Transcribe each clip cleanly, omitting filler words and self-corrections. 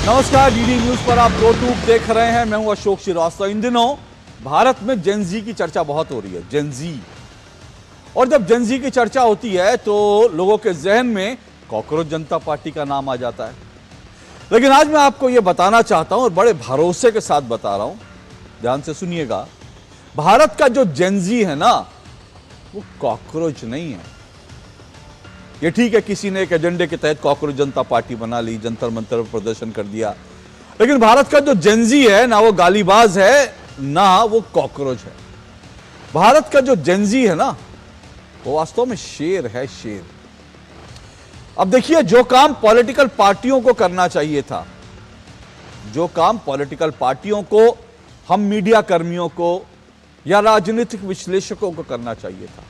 नमस्कार, DD news पर आप प्रोटूब देख रहे हैं। मैं हूं अशोक श्रीवास्तव। इन दिनों भारत में जेनजी की चर्चा बहुत हो रही है, जेनजी। और जब जेनजी की चर्चा होती है तो लोगों के जहन में कॉकरोच जनता पार्टी का नाम आ जाता है। लेकिन आज मैं आपको यह बताना चाहता हूं और बड़े भरोसे के साथ बता रहा हूं, ध्यान से सुनिएगा। भारत का जो जेनजी है ना, वो कॉकरोच नहीं है। ये ठीक है, किसी ने एक एजेंडे के तहत कॉकरोच जनता पार्टी बना ली, जंतर मंतर पर प्रदर्शन कर दिया, लेकिन भारत का जो जेनजी है ना, वो गालीबाज है ना वो कॉकरोच है। भारत का जो जेनजी है ना, वो वास्तव में शेर है, शेर। अब देखिए, जो काम पॉलिटिकल पार्टियों को करना चाहिए था, जो काम पॉलिटिकल पार्टियों को, हम मीडिया कर्मियों को या राजनीतिक विश्लेषकों को करना चाहिए था,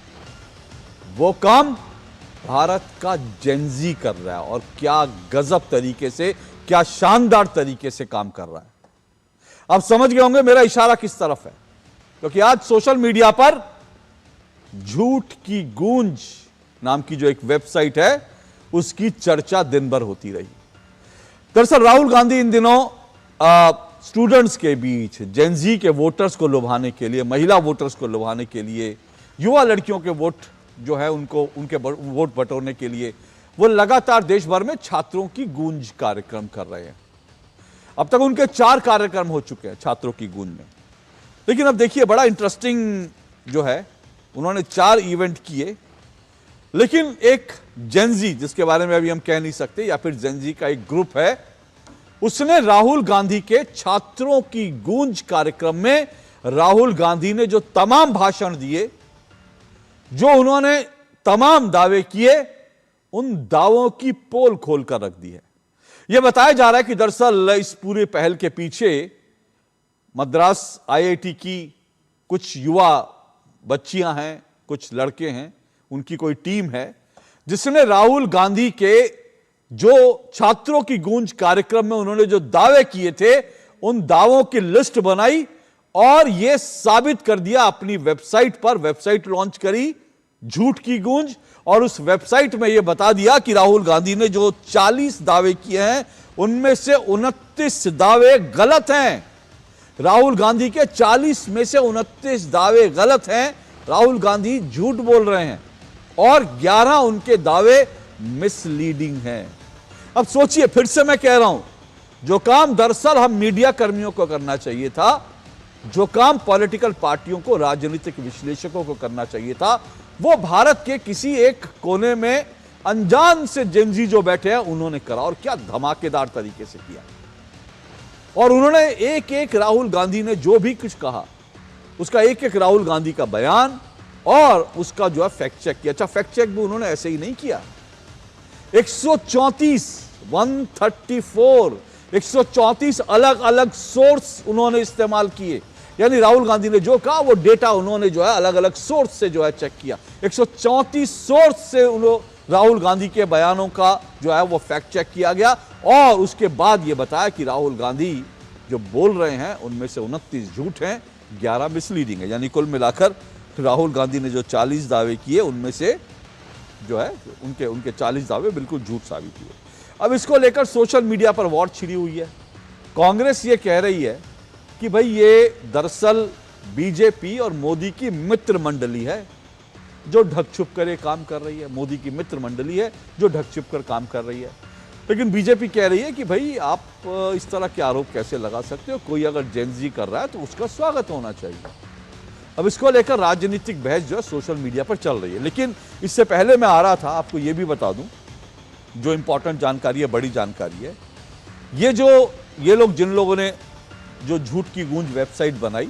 वो काम भारत का जेनजी कर रहा है। और क्या गजब तरीके से, क्या शानदार तरीके से काम कर रहा है। आप समझ गए होंगे मेरा इशारा किस तरफ है, क्योंकि आज सोशल मीडिया पर झूठ की गूंज नाम की जो एक वेबसाइट है, उसकी चर्चा दिन भर होती रही। दरअसल राहुल गांधी इन दिनों स्टूडेंट्स के बीच जेनजी के वोटर्स को लुभाने के लिए, महिला वोटर्स को लुभाने के लिए, युवा लड़कियों के वोट जो है उनको, उनके वोट बटोरने के लिए वो लगातार देश भर में छात्रों की गूंज कार्यक्रम कर रहे हैं। अब तक उनके 4 कार्यक्रम हो चुके हैं छात्रों की गूंज में। लेकिन अब देखिए, बड़ा इंटरेस्टिंग जो है, उन्होंने 4 इवेंट किए, लेकिन एक जेनजी, जिसके बारे में अभी हम कह नहीं सकते, या फिर जेनजी का एक ग्रुप है, उसने राहुल गांधी के छात्रों की गूंज कार्यक्रम में राहुल गांधी ने जो तमाम भाषण दिए, जो उन्होंने तमाम दावे किए, उन दावों की पोल खोलकर रख दी है। यह बताया जा रहा है कि दरअसल इस पूरे पहल के पीछे मद्रास आईआईटी की कुछ युवा बच्चियां हैं, कुछ लड़के हैं, उनकी कोई टीम है, जिसने राहुल गांधी के जो छात्रों की गूंज कार्यक्रम में उन्होंने जो दावे किए थे, उन दावों की लिस्ट बनाई और यह साबित कर दिया अपनी वेबसाइट पर। वेबसाइट लॉन्च करी, झूठ की गूंज, और उस वेबसाइट में यह बता दिया कि राहुल गांधी ने जो 40 दावे किए हैं, उनमें से 29 दावे गलत हैं। राहुल गांधी के 40 में से 29 दावे गलत हैं। राहुल गांधी झूठ बोल रहे हैं और 11 उनके दावे मिसलीडिंग हैं। अब सोचिए, फिर से मैं कह रहा हूं, जो काम दरअसल हम मीडिया कर्मियों को करना चाहिए था, जो काम पॉलिटिकल पार्टियों को, राजनीतिक विश्लेषकों को करना चाहिए था, वो भारत के किसी एक कोने में अनजान से जेनजी जो बैठे हैं उन्होंने करा। और क्या धमाकेदार तरीके से किया। और उन्होंने एक एक राहुल गांधी ने जो भी कुछ कहा, उसका एक एक राहुल गांधी का बयान और उसका जो है फैक्ट चेक किया। अच्छा, फैक्ट चेक भी उन्होंने ऐसे ही नहीं किया। 134 अलग अलग सोर्स उन्होंने इस्तेमाल किए। यानी राहुल गांधी ने जो कहा, वो डेटा उन्होंने जो है अलग अलग सोर्स से जो है चेक किया। 134 सोर्स से राहुल गांधी के बयानों का जो है वो फैक्ट चेक किया गया। और उसके बाद ये बताया कि राहुल गांधी जो बोल रहे हैं, उनमें से 29 झूठ हैं, 11 मिसलीडिंग है। यानी कुल मिलाकर राहुल गांधी ने जो 40 दावे किए, उनमें से जो है उनके 40 दावे बिल्कुल झूठ साबित हुए। अब इसको लेकर सोशल मीडिया पर वॉर छिड़ी हुई है। कांग्रेस ये कह रही है कि भाई ये दरअसल बीजेपी और मोदी की मित्र मंडली है जो ढक छुप कर ये काम कर रही है। मोदी की मित्र मंडली है जो ढक छुप कर काम कर रही है। लेकिन बीजेपी कह रही है कि भाई आप इस तरह के आरोप कैसे लगा सकते हो, कोई अगर जेनजी कर रहा है तो उसका स्वागत होना चाहिए। अब इसको लेकर राजनीतिक बहस जो है सोशल मीडिया पर चल रही है। लेकिन इससे पहले मैं आ रहा था, आपको यह भी बता दूं, जो इंपॉर्टेंट जानकारी है, बड़ी जानकारी है, ये लोग जिन लोगों ने जो झूठ की गूंज वेबसाइट बनाई,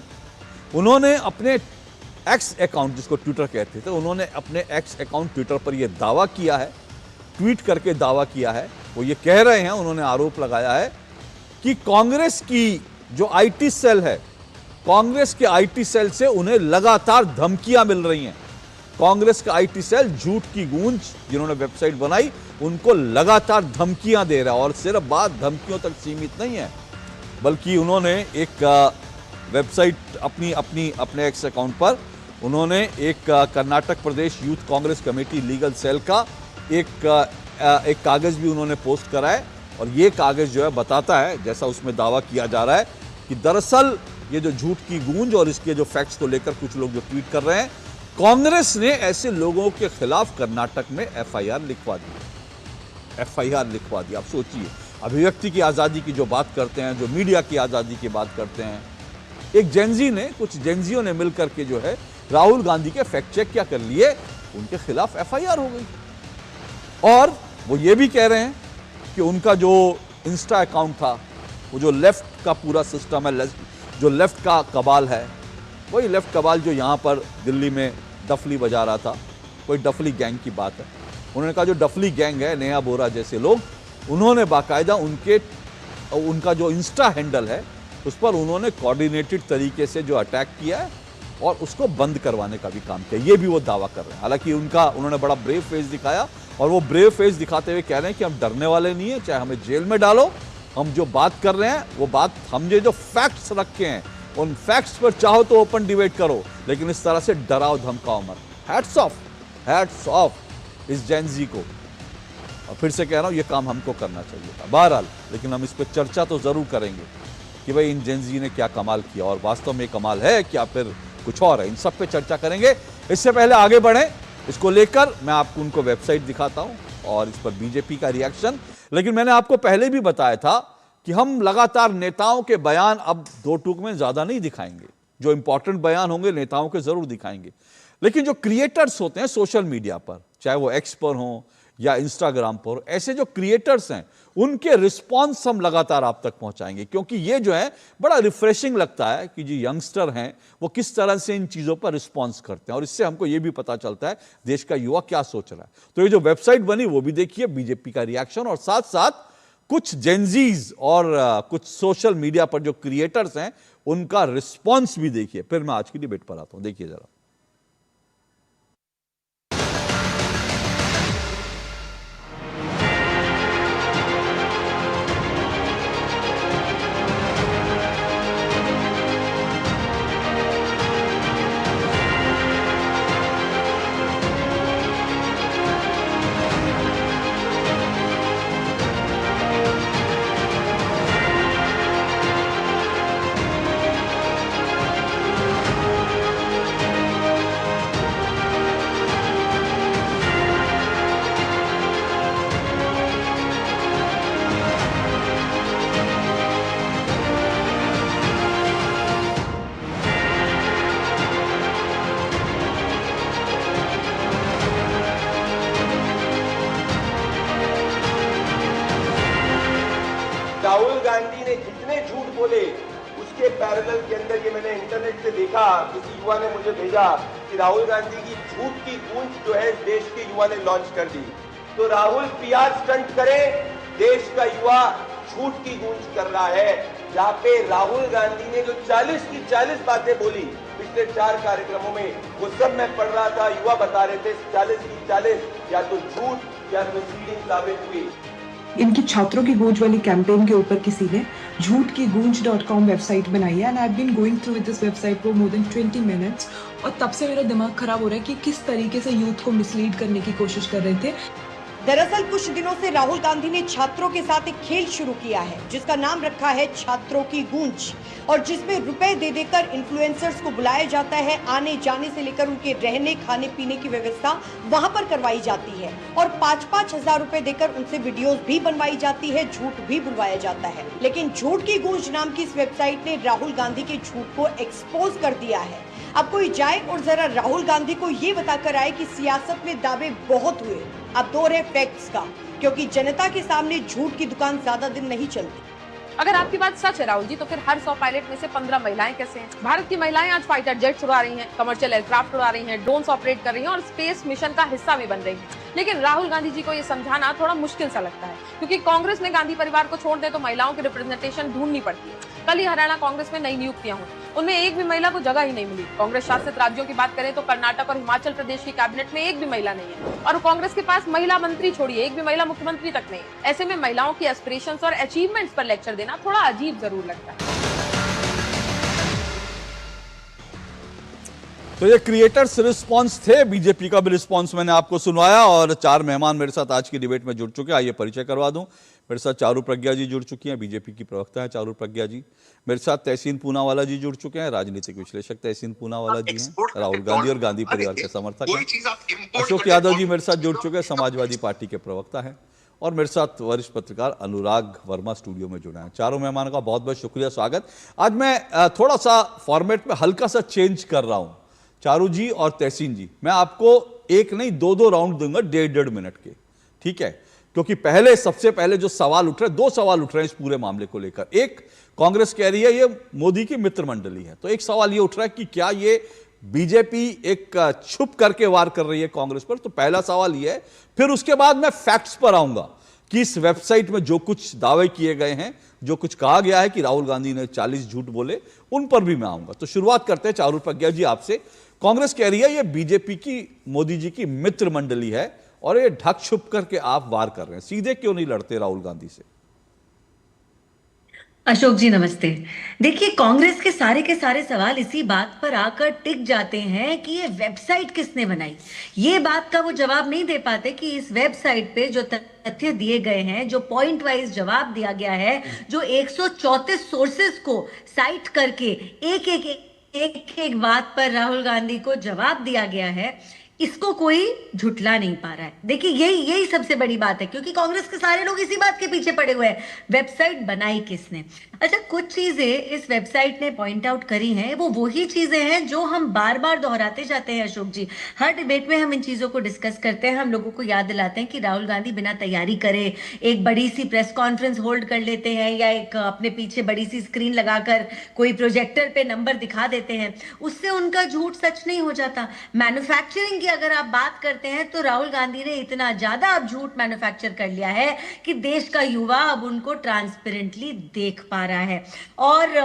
उन्होंने अपने एक्स अकाउंट, जिसको ट्विटर कहते थे, उन्होंने अपने एक्स अकाउंट ट्विटर पर यह दावा किया है, ट्वीट करके दावा किया है। वो ये कह रहे हैं, उन्होंने आरोप लगाया है कि कांग्रेस की जो आईटी सेल है, कांग्रेस के आईटी सेल से उन्हें लगातार धमकियां मिल रही हैं। कांग्रेस का आईटी सेल झूठ की गूंज जिन्होंने वेबसाइट बनाई, उनको लगातार धमकियां दे रहा है। और सिर्फ बात धमकियों तक सीमित नहीं है, बल्कि उन्होंने एक वेबसाइट अपने एक्स अकाउंट पर उन्होंने एक Karnataka Pradesh youth Congress committee legal cell का एक कागज भी उन्होंने पोस्ट करा है। और ये कागज जो है बताता है, जैसा उसमें दावा किया जा रहा है, कि दरअसल ये जो झूठ की गूंज और इसके जो फैक्ट्स को लेकर कुछ लोग जो ट्वीट कर रहे हैं, कांग्रेस ने ऐसे लोगों के खिलाफ कर्नाटक में एफआईआर लिखवा दी। एफआईआर लिखवा दी। आप सोचिए, अभिव्यक्ति की आजादी की जो बात करते हैं, जो मीडिया की आजादी की बात करते हैं, एक जेनजी ने, कुछ जेनजियों ने मिलकर के जो है राहुल गांधी के फैक्ट चेक क्या कर लिए, उनके खिलाफ एफआईआर हो गई। और वो ये भी कह रहे हैं कि उनका जो इंस्टा अकाउंट था, वो जो लेफ्ट का पूरा सिस्टम है, जो लेफ्ट का कबाल है, वही लेफ्ट कबाल जो यहाँ पर दिल्ली में डफली बजा रहा था, कोई डफली गैंग की बात है। उन्होंने कहा जो डफली गैंग है, नेहा बोरा जैसे लोग, उन्होंने बाकायदा उनका जो इंस्टा हैंडल है उस पर उन्होंने कोऑर्डिनेटेड तरीके से जो अटैक किया है और उसको बंद करवाने का भी काम किया, ये भी वो दावा कर रहे हैं। हालांकि उन्होंने बड़ा ब्रेव फेस दिखाया और वो ब्रेव फेस दिखाते हुए कह रहे हैं कि हम डरने वाले नहीं है, चाहे हमें जेल में डालो, हम जो बात कर रहे हैं वो बात, हमने जो फैक्ट्स रखे हैं उन फैक्ट्स पर चाहो तो ओपन डिबेट करो, लेकिन इस तरह से डराओ धमकाओ मत। हैट्स ऑफ इस जेनजी को। और फिर से कह रहा हूं, ये काम हमको करना चाहिए था बहरहाल, लेकिन हम इस पर चर्चा तो जरूर करेंगे कि भाई इन जेनजी ने क्या कमाल किया और वास्तव में कमाल है क्या फिर कुछ और है। इन सब पे चर्चा करेंगे। इससे पहले आगे बढ़े, इसको लेकर मैं आपको उनको वेबसाइट दिखाता हूं और इस पर बीजेपी का रिएक्शन। लेकिन मैंने आपको पहले भी बताया था कि हम लगातार नेताओं के बयान अब दो टूक में ज्यादा नहीं दिखाएंगे, जो इंपॉर्टेंट बयान होंगे नेताओं के जरूर दिखाएंगे, लेकिन जो क्रिएटर्स होते हैं सोशल मीडिया पर, चाहे वो एक्स पर हो या इंस्टाग्राम पर, ऐसे जो क्रिएटर्स हैं उनके रिस्पॉन्स हम लगातार आप तक पहुंचाएंगे, क्योंकि ये जो है बड़ा रिफ्रेशिंग लगता है कि जो यंगस्टर हैं वो किस तरह से इन चीजों पर रिस्पॉन्स करते हैं, और इससे हमको ये भी पता चलता है देश का युवा क्या सोच रहा है। तो ये जो वेबसाइट बनी वो भी देखिए, बीजेपी का रिएक्शन, और साथ साथ कुछ जेनजीज और कुछ सोशल मीडिया पर जो क्रिएटर्स हैं उनका रिस्पॉन्स भी देखिए। फिर मैं आज की डिबेट पर आता हूं, देखिए जरा। राहुल गांधी ने जितने झूठ बोले उसके पैरेलल के अंदर, ये मैंने इंटरनेट से देखा, किसी युवा ने मुझे भेजा कि राहुल गांधी की झूठ की गूंज जो है देश के युवा ने लॉन्च कर दी। तो राहुल पीआर स्टंट करे, देश का युवा झूठ की गूंज कर रहा है, जहां पे राहुल गांधी ने जो 40 की 40 बातें बोली पिछले 4 कार्यक्रमों में, वो सब मैं पढ़ रहा था, युवा बता रहे थे 40 की 40 या तो झूठ या मिसलीडिंग साबित हुई। इनकी छात्रों की गूंज वाली कैंपेन के ऊपर किसी ने झूठ की गूंज.com वेबसाइट बनाई है, and I have been going through with this website for more than 20 minutes, और तब से मेरा दिमाग खराब हो रहा है कि किस तरीके से यूथ को मिसलीड करने की कोशिश कर रहे थे। दरअसल कुछ दिनों से राहुल गांधी ने छात्रों के साथ एक खेल शुरू किया है जिसका नाम रखा है छात्रों की गूंज, और जिसमें रुपए दे देकर इन्फ्लुएंसर्स को बुलाया जाता है, आने जाने से लेकर उनके रहने खाने पीने की व्यवस्था वहां पर करवाई जाती है, और 5-5 हजार रुपए देकर उनसे वीडियोस भी बनवाई जाती है, झूठ भी बुलवाया जाता है। लेकिन झूठ की गूंज नाम की इस वेबसाइट ने राहुल गांधी के झूठ को एक्सपोज कर दिया है। अब कोई जाए और जरा राहुल गांधी को ये बताकर आए कि सियासत में दावे बहुत हुए, अब दौर है फैक्ट्स का, क्योंकि जनता के सामने झूठ की दुकान ज्यादा दिन नहीं चलती। अगर आपकी बात सच है राहुल जी, तो फिर हर 100 पायलट में से 15 महिलाएं कैसे हैं? भारत की महिलाएं आज फाइटर जेट्स उड़ा रही हैं, कमर्शियल एयरक्राफ्ट उड़ा रही हैं, ड्रोन्स ऑपरेट कर रही हैं और स्पेस मिशन का हिस्सा भी बन रही हैं। लेकिन राहुल गांधी जी को ये समझाना थोड़ा मुश्किल सा लगता है, क्योंकि कांग्रेस में गांधी परिवार को छोड़ दे तो महिलाओं की रिप्रेजेंटेशन ढूंढनी पड़ती है। कल ही हरियाणा कांग्रेस में नई नियुक्तियां हुई, उनमें एक भी महिला को जगह ही नहीं मिली। कांग्रेस शासित राज्यों की बात करें तो कर्नाटक और हिमाचल प्रदेश की कैबिनेट में एक भी महिला नहीं है, और कांग्रेस के पास महिला मंत्री छोड़िए, एक भी महिला मुख्यमंत्री तक नहीं है। ऐसे में महिलाओं की एस्पिरेशंस और अचीवमेंट्स पर लेक्चर देना थोड़ा अजीब जरूर लगता है। तो ये क्रिएटर्स रिस्पांस थे, बीजेपी का भी रिस्पांस मैंने आपको सुनवाया। और 4 मेहमान मेरे साथ आज की डिबेट में जुड़ चुके हैं। आइए परिचय करवा दूं। मेरे साथ चारू प्रज्ञा जी जुड़ चुकी हैं, बीजेपी की प्रवक्ता है चारू प्रज्ञा जी। मेरे साथ तहसीन पूनावाला जी जुड़ चुके हैं, राजनीतिक विश्लेषक तहसीन पूनावाला जी हैं, राहुल गांधी और गांधी परिवार के समर्थक हैं। अशोक यादव जी मेरे साथ जुड़ चुके हैं, समाजवादी पार्टी के प्रवक्ता हैं। और मेरे साथ वरिष्ठ पत्रकार अनुराग वर्मा स्टूडियो में जुड़े हैं। चारों मेहमानों का बहुत बहुत शुक्रिया, स्वागत। आज मैं थोड़ा सा फॉर्मेट में हल्का सा चेंज कर रहा हूं। चारू जी और तहसीन जी, मैं आपको एक नहीं 2-2 राउंड दूंगा 1.5 मिनट के, ठीक है? क्योंकि सबसे पहले जो सवाल उठ रहे, 2 सवाल उठ रहे हैं इस पूरे मामले को लेकर। एक, कांग्रेस कह रही है ये मोदी की मित्र मंडली है, तो एक सवाल ये उठ रहा है कि क्या ये बीजेपी एक छुप करके वार कर रही है कांग्रेस पर? तो पहला सवाल ये है। फिर उसके बाद मैं फैक्ट्स पर आऊंगा कि इस वेबसाइट में जो कुछ दावे किए गए हैं, जो कुछ कहा गया है कि राहुल गांधी ने 40 झूठ बोले, उन पर भी मैं आऊंगा। तो शुरुआत करते हैं चारू प्रज्ञा जी आपसे। कांग्रेस कह रही है ये बीजेपी की, मोदी जी की मित्र मंडली है और ये ढक छुप करके आप वार कर रहे हैं। सीधे क्यों नहीं लड़ते राहुल गांधी से? अशोक जी नमस्ते। देखिए, कांग्रेस के सारे सवाल इसी बात पर आकर टिक जाते हैं कि ये वेबसाइट किसने बनाई। ये बात का वो जवाब नहीं दे पाते कि इस वेबसाइट पे जो तथ्य दिए गए हैं, जो पॉइंट वाइज जवाब दिया गया है, जो 134 सोर्सेस को साइट करके एक बात पर राहुल गांधी को जवाब दिया गया है, इसको कोई झुठला नहीं पा रहा है। देखिए, यही सबसे बड़ी बात है, क्योंकि कांग्रेस के सारे लोग इसी बात के पीछे पड़े हुए हैं, वेबसाइट बनाई किसने। अच्छा, कुछ चीजें इस वेबसाइट ने पॉइंट आउट करी हैं, वो वही चीजें हैं जो हम बार बार दोहराते जाते हैं अशोक जी। हर डिबेट में हम इन चीजों को डिस्कस करते हैं, हम लोगों को याद दिलाते हैं कि राहुल गांधी बिना तैयारी करे एक बड़ी सी प्रेस कॉन्फ्रेंस होल्ड कर लेते हैं, या एक अपने पीछे बड़ी सी स्क्रीन लगाकर कोई प्रोजेक्टर पे नंबर दिखा देते हैं, उससे उनका झूठ सच नहीं हो जाता। मैन्युफैक्चरिंग अगर आप बात करते हैं तो राहुल गांधी ने इतना ज्यादा अब झूठ मैन्युफैक्चर कर लिया है कि देश का युवा अब उनको ट्रांसपेरेंटली देख पा रहा है। और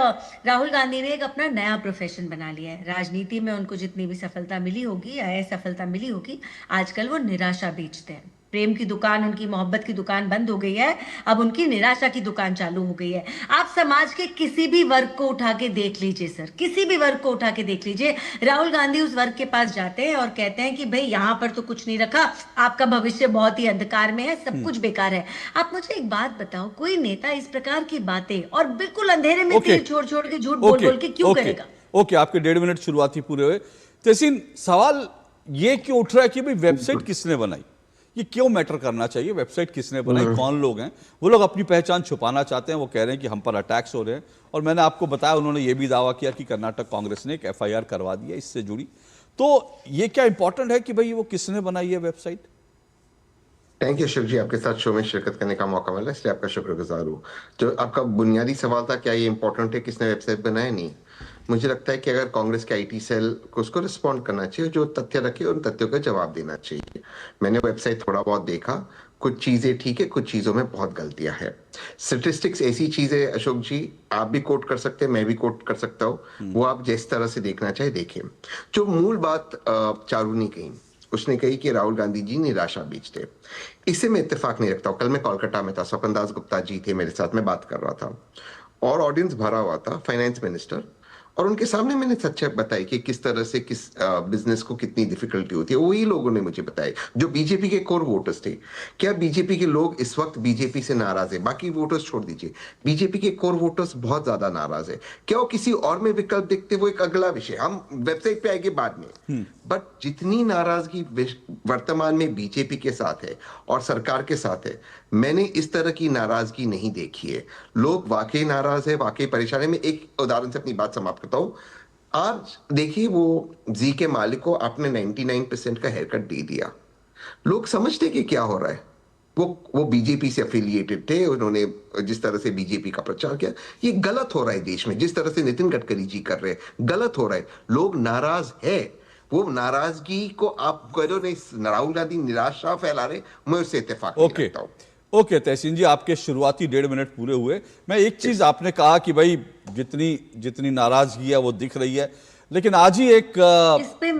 राहुल गांधी ने एक अपना नया प्रोफेशन बना लिया है। राजनीति में उनको जितनी भी सफलता मिली होगी या असफलता मिली होगी, आजकल वो निराशा बेचते हैं। प्रेम की दुकान, उनकी मोहब्बत की दुकान बंद हो गई है, अब उनकी निराशा की दुकान चालू हो गई है। आप समाज के किसी भी वर्ग को उठा के देख लीजिए सर, किसी भी वर्ग को उठा के देख लीजिए, राहुल गांधी उस वर्ग के पास जाते हैं और कहते हैं कि भाई यहाँ पर तो कुछ नहीं रखा, आपका भविष्य बहुत ही अंधकार में है, सब कुछ बेकार है। आप मुझे एक बात बताओ, कोई नेता इस प्रकार की बातें और बिल्कुल अंधेरे में तीर छोड़ छोड़ के झूठ बोल बोल के क्यों करेगा? ओके, आपके 1.5 मिनट शुरुआती पूरे हुए। तहसीन, सवाल ये क्यों उठ रहा है कि भाई वेबसाइट किसने बनाई? ये क्यों मैटर करना चाहिए? वेबसाइट किसने बनाई, कौन लोग हैं? वो लोग अपनी पहचान छुपाना चाहते हैं, वो कह रहे हैं कि हम पर अटैक्स हो रहे हैं। और मैंने आपको बताया, उन्होंने ये भी दावा किया कि कर्नाटक कांग्रेस ने एक FIR करवा दी है इससे जुड़ी। तो ये क्या इंपॉर्टेंट है कि भाई वो किसने बनाई है वेबसाइट? थैंक यू अशोक जी, आपके साथ शो में शिरकत करने का मौका मिला, इसलिए आपका शुक्रगुजार हूँ। जो आपका बुनियादी सवाल था, क्या ये इंपॉर्टेंट है किसने वेबसाइट बनाया? नहीं, मुझे लगता है कि अगर कांग्रेस के IT सेल को उसको रिस्पॉन्ड करना चाहिए, जो तथ्य रखे उन तथ्यों का जवाब देना चाहिए। मैंने वेबसाइट थोड़ा बहुत देखा, कुछ चीजें ठीक है, कुछ चीजों में बहुत गलतियां हैं। स्टैटिस्टिक्स ऐसी चीज है अशोक जी, आप भी कोट कर सकते हैं, मैं भी कोट कर सकता हूँ, वो आप जिस तरह से देखना चाहे देखें। जो मूल बात चारू ने कही, उसने कही कि राहुल गांधी जी निराशा बेचते, इससे मैं इत्तेफाक नहीं रखता हूँ। कल मैं कोलकाता में था, स्वपन दास गुप्ता जी थे मेरे साथ, मैं बात कर रहा था और ऑडियंस भरा हुआ था, फाइनेंस मिनिस्टर, और उनके सामने मैंने सच्चाई बताई कि किस तरह से किस बिजनेस को कितनी डिफिकल्टी होती है। वही लोगों ने मुझे बताया जो बीजेपी के कोर वोटर्स थे। क्या बीजेपी के लोग इस वक्त बीजेपी से नाराज है? बाकी वोटर्स छोड़ दीजिए, बीजेपी के कोर वोटर्स बहुत ज्यादा नाराज है। क्या वो किसी और में विकल्प देखते, वो एक अगला विषय, हम वेबसाइट पे आएंगे बाद में। बट जितनी नाराजगी वर्तमान में बीजेपी के साथ है और सरकार के साथ है, मैंने इस तरह की नाराजगी नहीं देखी है। लोग वाकई नाराज है, वाकई परेशान है। मैं एक उदाहरण से अपनी बात समाप्त करता हूं। आज देखिए, वो जी के मालिक को आपने 99% का हेयर कट दे दिया। लोग समझते कि क्या हो रहा है। वो बीजेपी से एफिलिएटेड थे, उन्होंने जिस तरह से बीजेपी का प्रचार किया, ये गलत हो रहा है देश में। जिस तरह से नितिन गडकरी जी कर रहे हैं, गलत हो रहा है। लोग नाराज है, वो नाराजगी को आप करो नहीं, राहुल गांधी निराशा फैला रहे, मैं उससे इत्तेफाक नहीं करता हूं। ओके तहसीन जी, आपके शुरुआती 1.5 मिनट पूरे हुए। मैं एक चीज, आपने कहा कि भाई जितनी नाराजगी है वो दिख रही है, लेकिन आज ही एक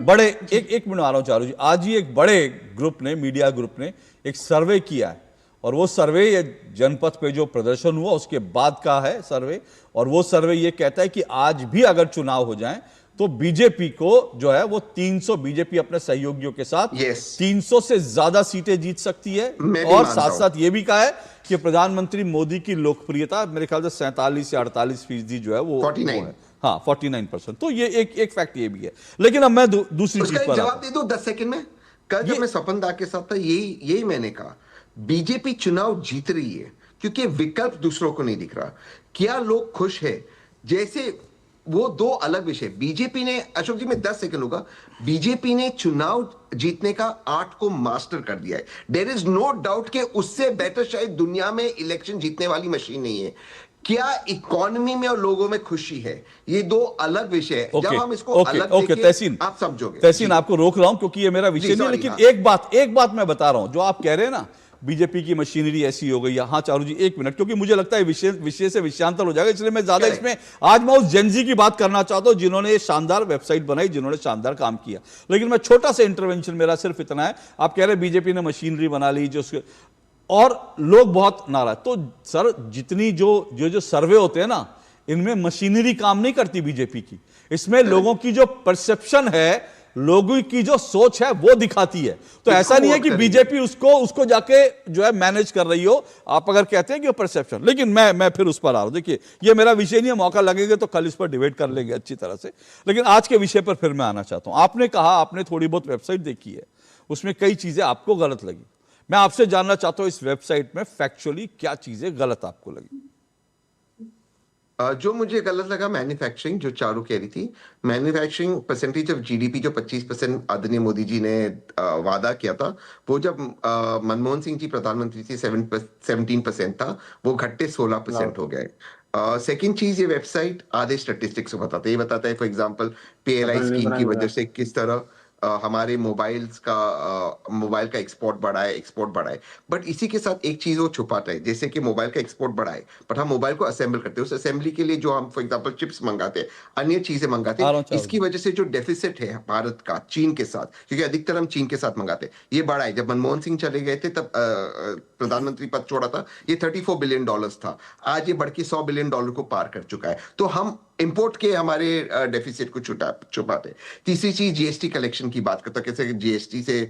बड़े एक मिनट आ रहा हूं चारू जी, आज ही एक बड़े ग्रुप ने, मीडिया ग्रुप ने एक सर्वे किया है, और वो सर्वे ये जनपथ पे जो प्रदर्शन हुआ उसके बाद का है सर्वे, और वो सर्वे ये कहता है कि आज भी अगर चुनाव हो जाए तो बीजेपी को जो है वो 300, बीजेपी अपने सहयोगियों के साथ Yes. 300 से ज्यादा सीटें जीत सकती है। मैं भी और मानता साथ हूं। साथ ये भी कहा है कि प्रधानमंत्री मोदी की लोकप्रियता मेरे ख्याल से 47 से 48% जो है वो 49 वो है। हाँ 49%। तो ये एक फैक्ट ये भी है। लेकिन अब मैं दूसरी उसका चीज एक पर जवाब आता दे दो 10 सेकंड में। कल जब मैं स्वपन दा के साथ था, यही मैंने कहा, बीजेपी चुनाव जीत रही है क्योंकि विकल्प दूसरों को नहीं दिख रहा। क्या लोग खुश है? जैसे वो दो अलग विषय। बीजेपी ने, अशोक जी मैं 10 सेकंड होगा, बीजेपी ने चुनाव जीतने का आर्ट को मास्टर कर दिया है। देयर इज नो डाउट कि उससे बेटर शायद दुनिया में इलेक्शन जीतने वाली मशीन नहीं है। क्या इकोनॉमी में और लोगों में खुशी है? ये दो अलग विषय है। जब हम इसको अलग देखें, तहसीन, आप समझोगे। तहसीन आपको रोक रहा हूं क्योंकि ये मेरा विषय जी, नहीं है, sorry, लेकिन हाँ। एक बात मैं बता रहा हूं। जो आप कह रहे हैं ना बीजेपी की मशीनरी ऐसी हो गई है। हाँ चारू जी एक मिनट, क्योंकि मुझे लगता है विषय से विषयांतर हो जाएगा, इसलिए मैं ज्यादा Correct. इसमें आज मैं उस जेनजी की बात करना चाहता हूं जिन्होंने ये शानदार वेबसाइट बनाई, जिन्होंने शानदार काम किया। लेकिन मैं छोटा सा इंटरवेंशन मेरा सिर्फ इतना है, आप कह रहे हैं बीजेपी ने मशीनरी बना ली जो और लोग बहुत नाराज। तो सर जितनी जो सर्वे होते हैं ना, इनमें मशीनरी काम नहीं करती बीजेपी की, इसमें लोगों की जो परसेप्शन है, लोगों की जो सोच है वो दिखाती है। तो ऐसा नहीं है कि बीजेपी उसको जाके जो है मैनेज कर रही हो। आप अगर कहते हैं कि वो परसेप्शन, लेकिन मैं फिर उस पर आ रहा हूं। देखिए ये मेरा विषय नहीं है, मौका लगेगा तो कल इस पर डिबेट कर लेंगे अच्छी तरह से। लेकिन आज के विषय पर फिर मैं आना चाहता हूं। आपने कहा आपने थोड़ी बहुत वेबसाइट देखी है, उसमें कई चीजें आपको गलत लगी। मैं आपसे जानना चाहता हूं इस वेबसाइट में फैक्चुअली क्या चीजें गलत आपको लगी? जो मुझे गलत लगा, मैन्युफैक्चरिंग, जो चारू कह रही थी, मैन्युफैक्चरिंग परसेंटेज ऑफ जीडीपी जो 25% आदरणीय मोदी जी ने वादा किया था, वो जब मनमोहन सिंह जी प्रधानमंत्री थे 17% था, वो घटते 16% हो गए। सेकेंड चीज, ये वेबसाइट आधे स्टेटिस्टिक्स बताता है। ये बताता है फॉर एग्जांपल पीएलआई स्कीम की वजह से किस तरह हमारे मोबाइल का एक्सपोर्ट बढ़ा है। बट इसी के साथ एक चीज वो छुपाता है, जैसे कि मोबाइल का एक्सपोर्ट बढ़ा है, बट हम मोबाइल को असेंबल करते हैं, उस असेंबली के लिए जो हम फॉर एग्जांपल चिप्स मंगाते हैं, अन्य चीजें मंगाते हैं, इसकी वजह से जो डेफिसिट है भारत का चीन के साथ, क्योंकि अधिकतर हम चीन के साथ मंगाते हैं, ये बढ़ा है। जब मनमोहन सिंह चले गए थे तब प्रधानमंत्री पद छोड़ा था, ये $34 बिलियन था। आज ये बढ़ के $100 बिलियन को पार कर चुका है। तो हम इंपोर्ट के हमारे डेफिसिट को छुपाते। तीसरी चीज जीएसटी कलेक्शन की बात करता, कैसे जीएसटी से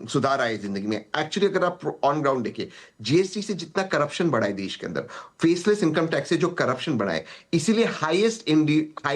सुधार आए जिंदगी में। एक्चुअली अगर आप ऑन ग्राउंड देखिए, जीएसटी से जितना करप्शन बढ़ा है देश के अंदर, फेसलेस इनकम टैक्स से जो करप्शन बढ़ा है, इसीलिए हाई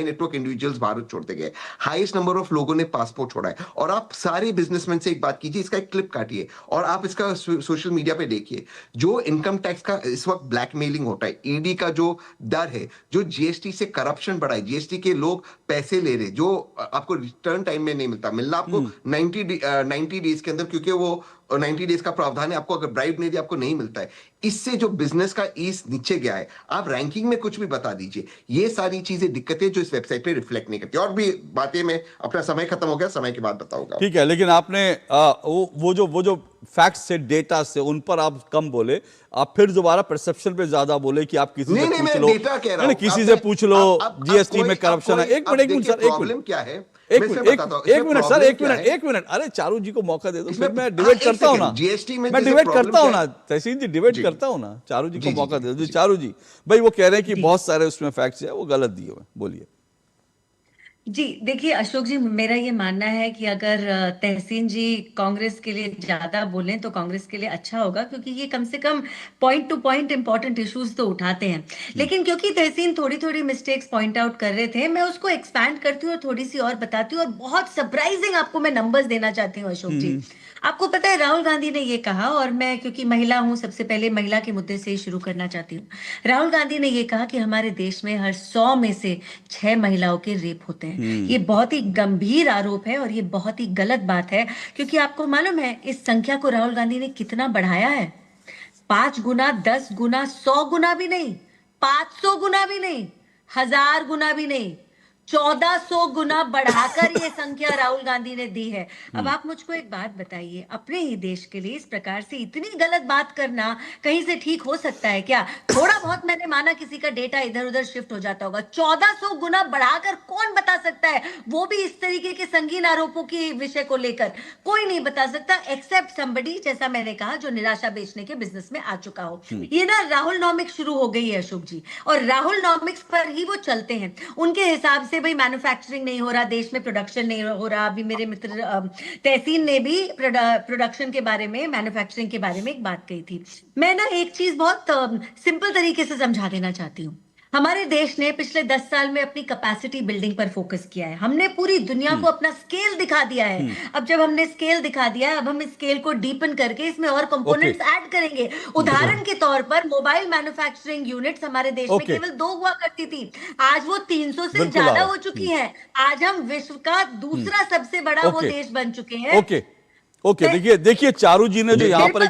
नेटवर्क इंडिविजुअल्स भारत छोड़ते गए, हाईएस्ट नंबर ऑफ लोगों ने पासपोर्ट छोड़ा है। और आप सारे बिजनेसमैन से एक बात कीजिए, इसका एक क्लिप काटिए और आप इसका सोशल मीडिया पे देखिए, जो इनकम टैक्स का इस वक्त ब्लैकमेलिंग होता है, ईडी का जो डर है, जो जीएसटी से करप्शन बढ़ा है, जीएसटी के लोग पैसे ले रहे, जो आपको रिटर्न टाइम में नहीं मिलना आपको 90 डेज के अंदर, क्योंकि वो 90 डेज का प्रावधान है, आपको अगर ब्राइब नहीं दी आपको नहीं मिलता है। इससे जो बिजनेस का ईज नीचे गया है। आप रैंकिंग में कुछ भी बता दीजिए, ये सारी चीजें दिक्कतें जो इस वेबसाइट पे रिफ्लेक्ट नहीं करती। और भी बातें, में अपना समय खत्म हो गया, समय के बाद बताऊंगा। ठीक है, लेकिन आपने वो जो फैक्ट्स से, डेटा से, उन पर आप कम बोले, आप फिर दोबारा परसेप्शन पे ज्यादा बोले कि आप किसी से पूछ लो, किसी से पूछ लो जीएसटी में करप्शन है। एक मिनट सर, प्रॉब्लम क्या है, एक मिनट, अरे चारू जी को मौका दे दो, फिर मैं डिबेट करता हूं ना, जीएसटी में मैं डिबेट करता हूं ना, तहसीन जी डिबेट करता हूं ना, चारू जी को मौका दे दो। चारू जी भाई वो कह रहे हैं कि बहुत सारे उसमें फैक्ट्स है वो गलत दिए हुए, बोलिए। जी देखिए अशोक जी, मेरा ये मानना है कि अगर तहसीन जी कांग्रेस के लिए ज्यादा बोलें तो कांग्रेस के लिए अच्छा होगा, क्योंकि ये कम से कम point to point important issues तो उठाते हैं। लेकिन क्योंकि तहसीन थोड़ी थोड़ी मिस्टेक्स पॉइंट आउट कर रहे थे, मैं उसको एक्सपैंड करती हूँ और थोड़ी सी और बताती हूँ, और बहुत सरप्राइजिंग आपको मैं नंबर्स देना चाहती हूँ अशोक जी। आपको पता है राहुल गांधी ने ये कहा, और मैं क्योंकि महिला हूं, सबसे पहले महिला के मुद्दे से ही शुरू करना चाहती हूँ। राहुल गांधी ने ये कहा कि हमारे देश में हर 100 में से 6 महिलाओं के रेप होते हैं। ये बहुत ही गंभीर आरोप है और ये बहुत ही गलत बात है, क्योंकि आपको मालूम है इस संख्या को राहुल गांधी ने कितना बढ़ाया है? 5 गुना, 10 गुना, 100 गुना भी नहीं, 500 गुना भी नहीं, 1000 गुना भी नहीं, 1400 गुना बढ़ाकर ये संख्या राहुल गांधी ने दी है। अब आप मुझको एक बात बताइए, अपने ही देश के लिए इस प्रकार से इतनी गलत बात करना कहीं से ठीक हो सकता है क्या? थोड़ा बहुत मैंने माना किसी का डेटा इधर उधर शिफ्ट हो जाता होगा, 1400 गुना बढ़ाकर कौन बता सकता है? वो भी इस तरीके के संगीन आरोपों के विषय को लेकर कोई नहीं बता सकता, एक्सेप्ट समबडी, जैसा मैंने कहा, जो निराशा बेचने के बिजनेस में आ चुका हो। ये ना राहुल नॉमिक्स शुरू हो गई है अशोक जी, और राहुल नॉमिक्स पर ही वो चलते हैं। उनके हिसाब से से भाई मैन्युफैक्चरिंग नहीं हो रहा, देश में प्रोडक्शन नहीं हो रहा। अभी मेरे मित्र तहसीन ने भी प्रोडक्शन के बारे में, मैन्युफैक्चरिंग के बारे में एक बात कही थी। मैं ना एक चीज बहुत सिंपल तरीके से समझा देना चाहती हूँ। हमारे देश ने पिछले 10 साल में अपनी कैपेसिटी बिल्डिंग पर फोकस किया है। हमने पूरी दुनिया को अपना स्केल दिखा दिया है। अब जब हमने स्केल दिखा दिया है, अब हम इस स्केल को डीपन करके इसमें और कंपोनेंट्स ऐड करेंगे। उदाहरण के तौर पर मोबाइल मैन्युफैक्चरिंग यूनिट्स हमारे देश में केवल 2 हुआ करती थी, आज वो 300 से ज्यादा हो चुकी है। आज हम विश्व का दूसरा सबसे बड़ा वो देश बन चुके हैं। ओके, देखिए चारू जी ने जो यहाँ पर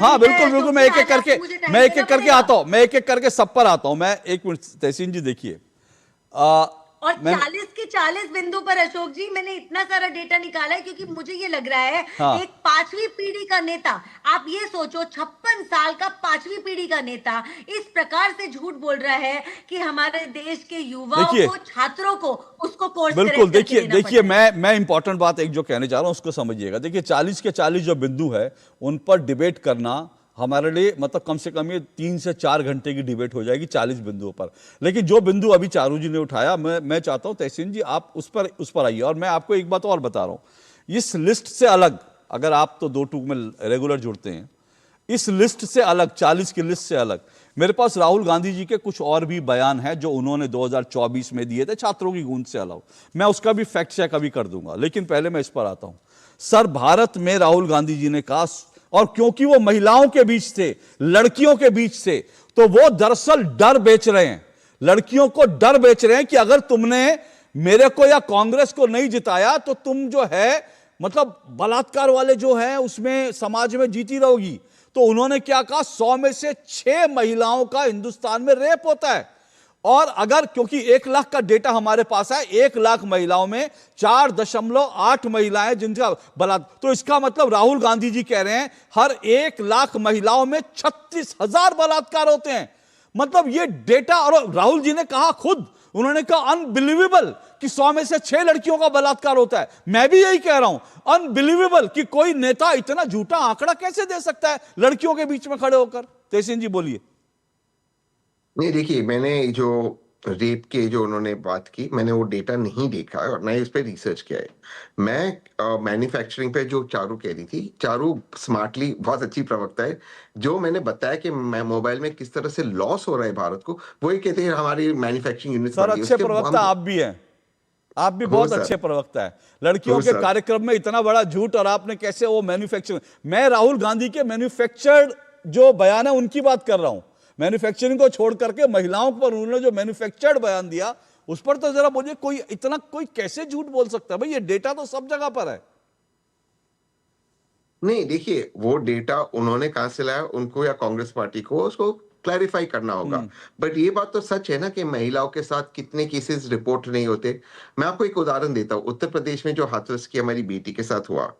हाँ बिल्कुल मैं एक एक करके आता हूँ, मैं एक एक करके सब पर आता हूँ। मैं 1 मिनट तहसीन जी देखिए, और 40 के 40 बिंदु पर अशोक जी मैंने इतना सारा डेटा निकाला है, क्योंकि मुझे ये लग रहा है एक 5वीं पीढ़ी का नेता, आप ये सोचो 56 साल का 5वीं पीढ़ी का नेता इस प्रकार से झूठ बोल रहा है कि हमारे देश के युवाओं को, छात्रों को उसको कोर्स बिल्कुल देखिए मैं इंपॉर्टेंट बात एक जो कहने जा रहा हूं उसको समझिएगा। देखिए 40 के 40 जो बिंदु है उन पर डिबेट करना हमारे लिए मतलब कम से कम ये 3 से 4 घंटे की डिबेट हो जाएगी 40 बिंदुओं पर। लेकिन जो बिंदु अभी चारू जी ने उठाया, मैं चाहता हूं तहसीन जी आप उस पर आइए। और मैं आपको एक बात और बता रहा हूं, इस लिस्ट से अलग, अगर आप तो 2 टूक में रेगुलर जुड़ते हैं, इस लिस्ट से अलग, 40 की लिस्ट से अलग मेरे पास राहुल गांधी जी के कुछ और भी बयान हैं जो उन्होंने 2024 में दिए थे छात्रों की गूंज से अलग। मैं उसका भी फैक्ट चेक अभी कर दूंगा, लेकिन पहले मैं इस पर आता हूं। सर, भारत में राहुल गांधी जी ने कहा, और क्योंकि वो महिलाओं के बीच थे, लड़कियों के बीच थे, तो वो दरअसल डर बेच रहे हैं, लड़कियों को डर बेच रहे हैं कि अगर तुमने मेरे को या कांग्रेस को नहीं जिताया तो तुम जो है मतलब बलात्कार वाले जो है उसमें समाज में जीती रहोगी। तो उन्होंने क्या कहा, 100 में से 6 महिलाओं का हिंदुस्तान में रेप होता है। और अगर, क्योंकि 1 लाख का डेटा हमारे पास है, 1 लाख महिलाओं में 4.8 महिलाएं जिनका बलात्कार, तो इसका मतलब राहुल गांधी जी कह रहे हैं हर 1 लाख महिलाओं में 36,000 बलात्कार होते हैं। मतलब ये डेटा, और राहुल जी ने कहा खुद, उन्होंने कहा अनबिलीवेबल कि 100 में से 6 लड़कियों का बलात्कार होता है। मैं भी यही कह रहा हूं, अनबिलीवेबल कि कोई नेता इतना झूठा आंकड़ा कैसे दे सकता है लड़कियों के बीच में खड़े होकर। तहसीन जी बोलिए। नहीं, देखिए मैंने जो रेप के जो उन्होंने बात की, मैंने वो डेटा नहीं देखा है और ना ही उस पर रिसर्च किया है। मैं मैन्युफैक्चरिंग पे जो चारू कह रही थी, चारू स्मार्टली बहुत अच्छी प्रवक्ता है। जो मैंने बताया कि मोबाइल में किस तरह से लॉस हो रहा है भारत को, वो ये कहते हैं हमारी मैन्युफैक्चरिंग यूनिट। सर अच्छे प्रवक्ता आप भी हैं, आप भी बहुत अच्छे प्रवक्ता है। लड़कियों के कार्यक्रम में इतना बड़ा झूठ, और आपने कैसे वो मैन्युफैक्चरिंग, मैं राहुल गांधी के मैन्युफैक्चर्ड जो बयान है उनकी बात कर रहा हूं। मैन्युफैक्चरिंग को छोड़ करके महिलाओं पर उन्होंने जो मैन्युफैक्चर्ड बयान दिया उस पर तो जरा मुझे कोई कैसे झूठ बोल सकता है भाई, ये डेटा तो सब जगह पर है। नहीं, देखिए वो डेटा उन्होंने कहां से लाया, उनको या कांग्रेस पार्टी को उसको क्लैरिफाई करना होगा। बट ये बात तो सच है ना कि महिलाओं के साथ कितने केसेस रिपोर्ट नहीं होते। मैं आपको एक उदाहरण देता हूं, उत्तर प्रदेश में जो हाथरस की हमारी बेटी के साथ हुआ,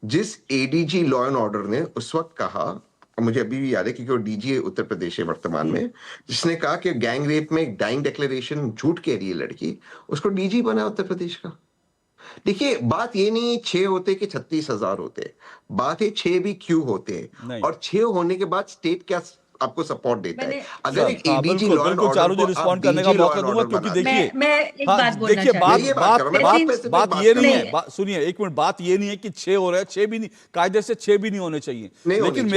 जिस एडीजी लॉ एंड ऑर्डर ने उस वक्त कहा, मुझे अभी भी याद है क्योंकि वो डीजी है उत्तर प्रदेश है वर्तमान में, जिसने कहा कि गैंग रेप में एक डाइंग डिक्लेरेशन झूठ कह रही है लड़की, उसको डीजी बना उत्तर प्रदेश का। देखिए बात ये नहीं 6 होते कि 36,000 होते, बात है 6 भी क्यों होते हैं, और 6 होने के बाद स्टेट क्या आपको सपोर्ट देता है। अगर एक ADG law and order Charu ji respond करने का मौका दूंगा, क्योंकि देखिए मैं एक बात बोलना देखिए बात ये नहीं है, सुनिए 1 मिनट, बात ये नहीं है कि 6 हो रहे हैं, 6 भी नहीं, कायदे से 6 भी नहीं होने चाहिए। लेकिन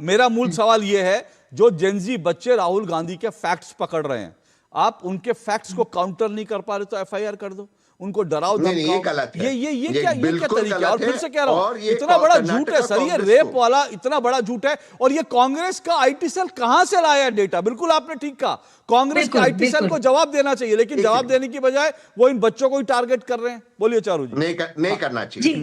मेरा मूल सवाल ये है, जो जेनजी बच्चे राहुल गांधी के फैक्ट्स पकड़ रहे हैं, आप उनके फैक्ट्स को काउंटर नहीं कर पा रहे तो एफआईआर कर दो, उनको डराओ धमकाओ। ये गलत है, ये क्या तरीका है? और फिर से कह रहा हूं, इतना बड़ा झूठ है सर, ये रेप वाला इतना बड़ा झूठ है। और ये कांग्रेस का आईटी सेल कहां से लाया डेटा? बिल्कुल आपने ठीक कहा, कांग्रेस के आईटी सेल को जवाब देना चाहिए, लेकिन जवाब देने की बजाय वो इन बच्चों को ही टारगेट कर रहे हैं। बोलिए चारू जी। नहीं करना चाहिए जी।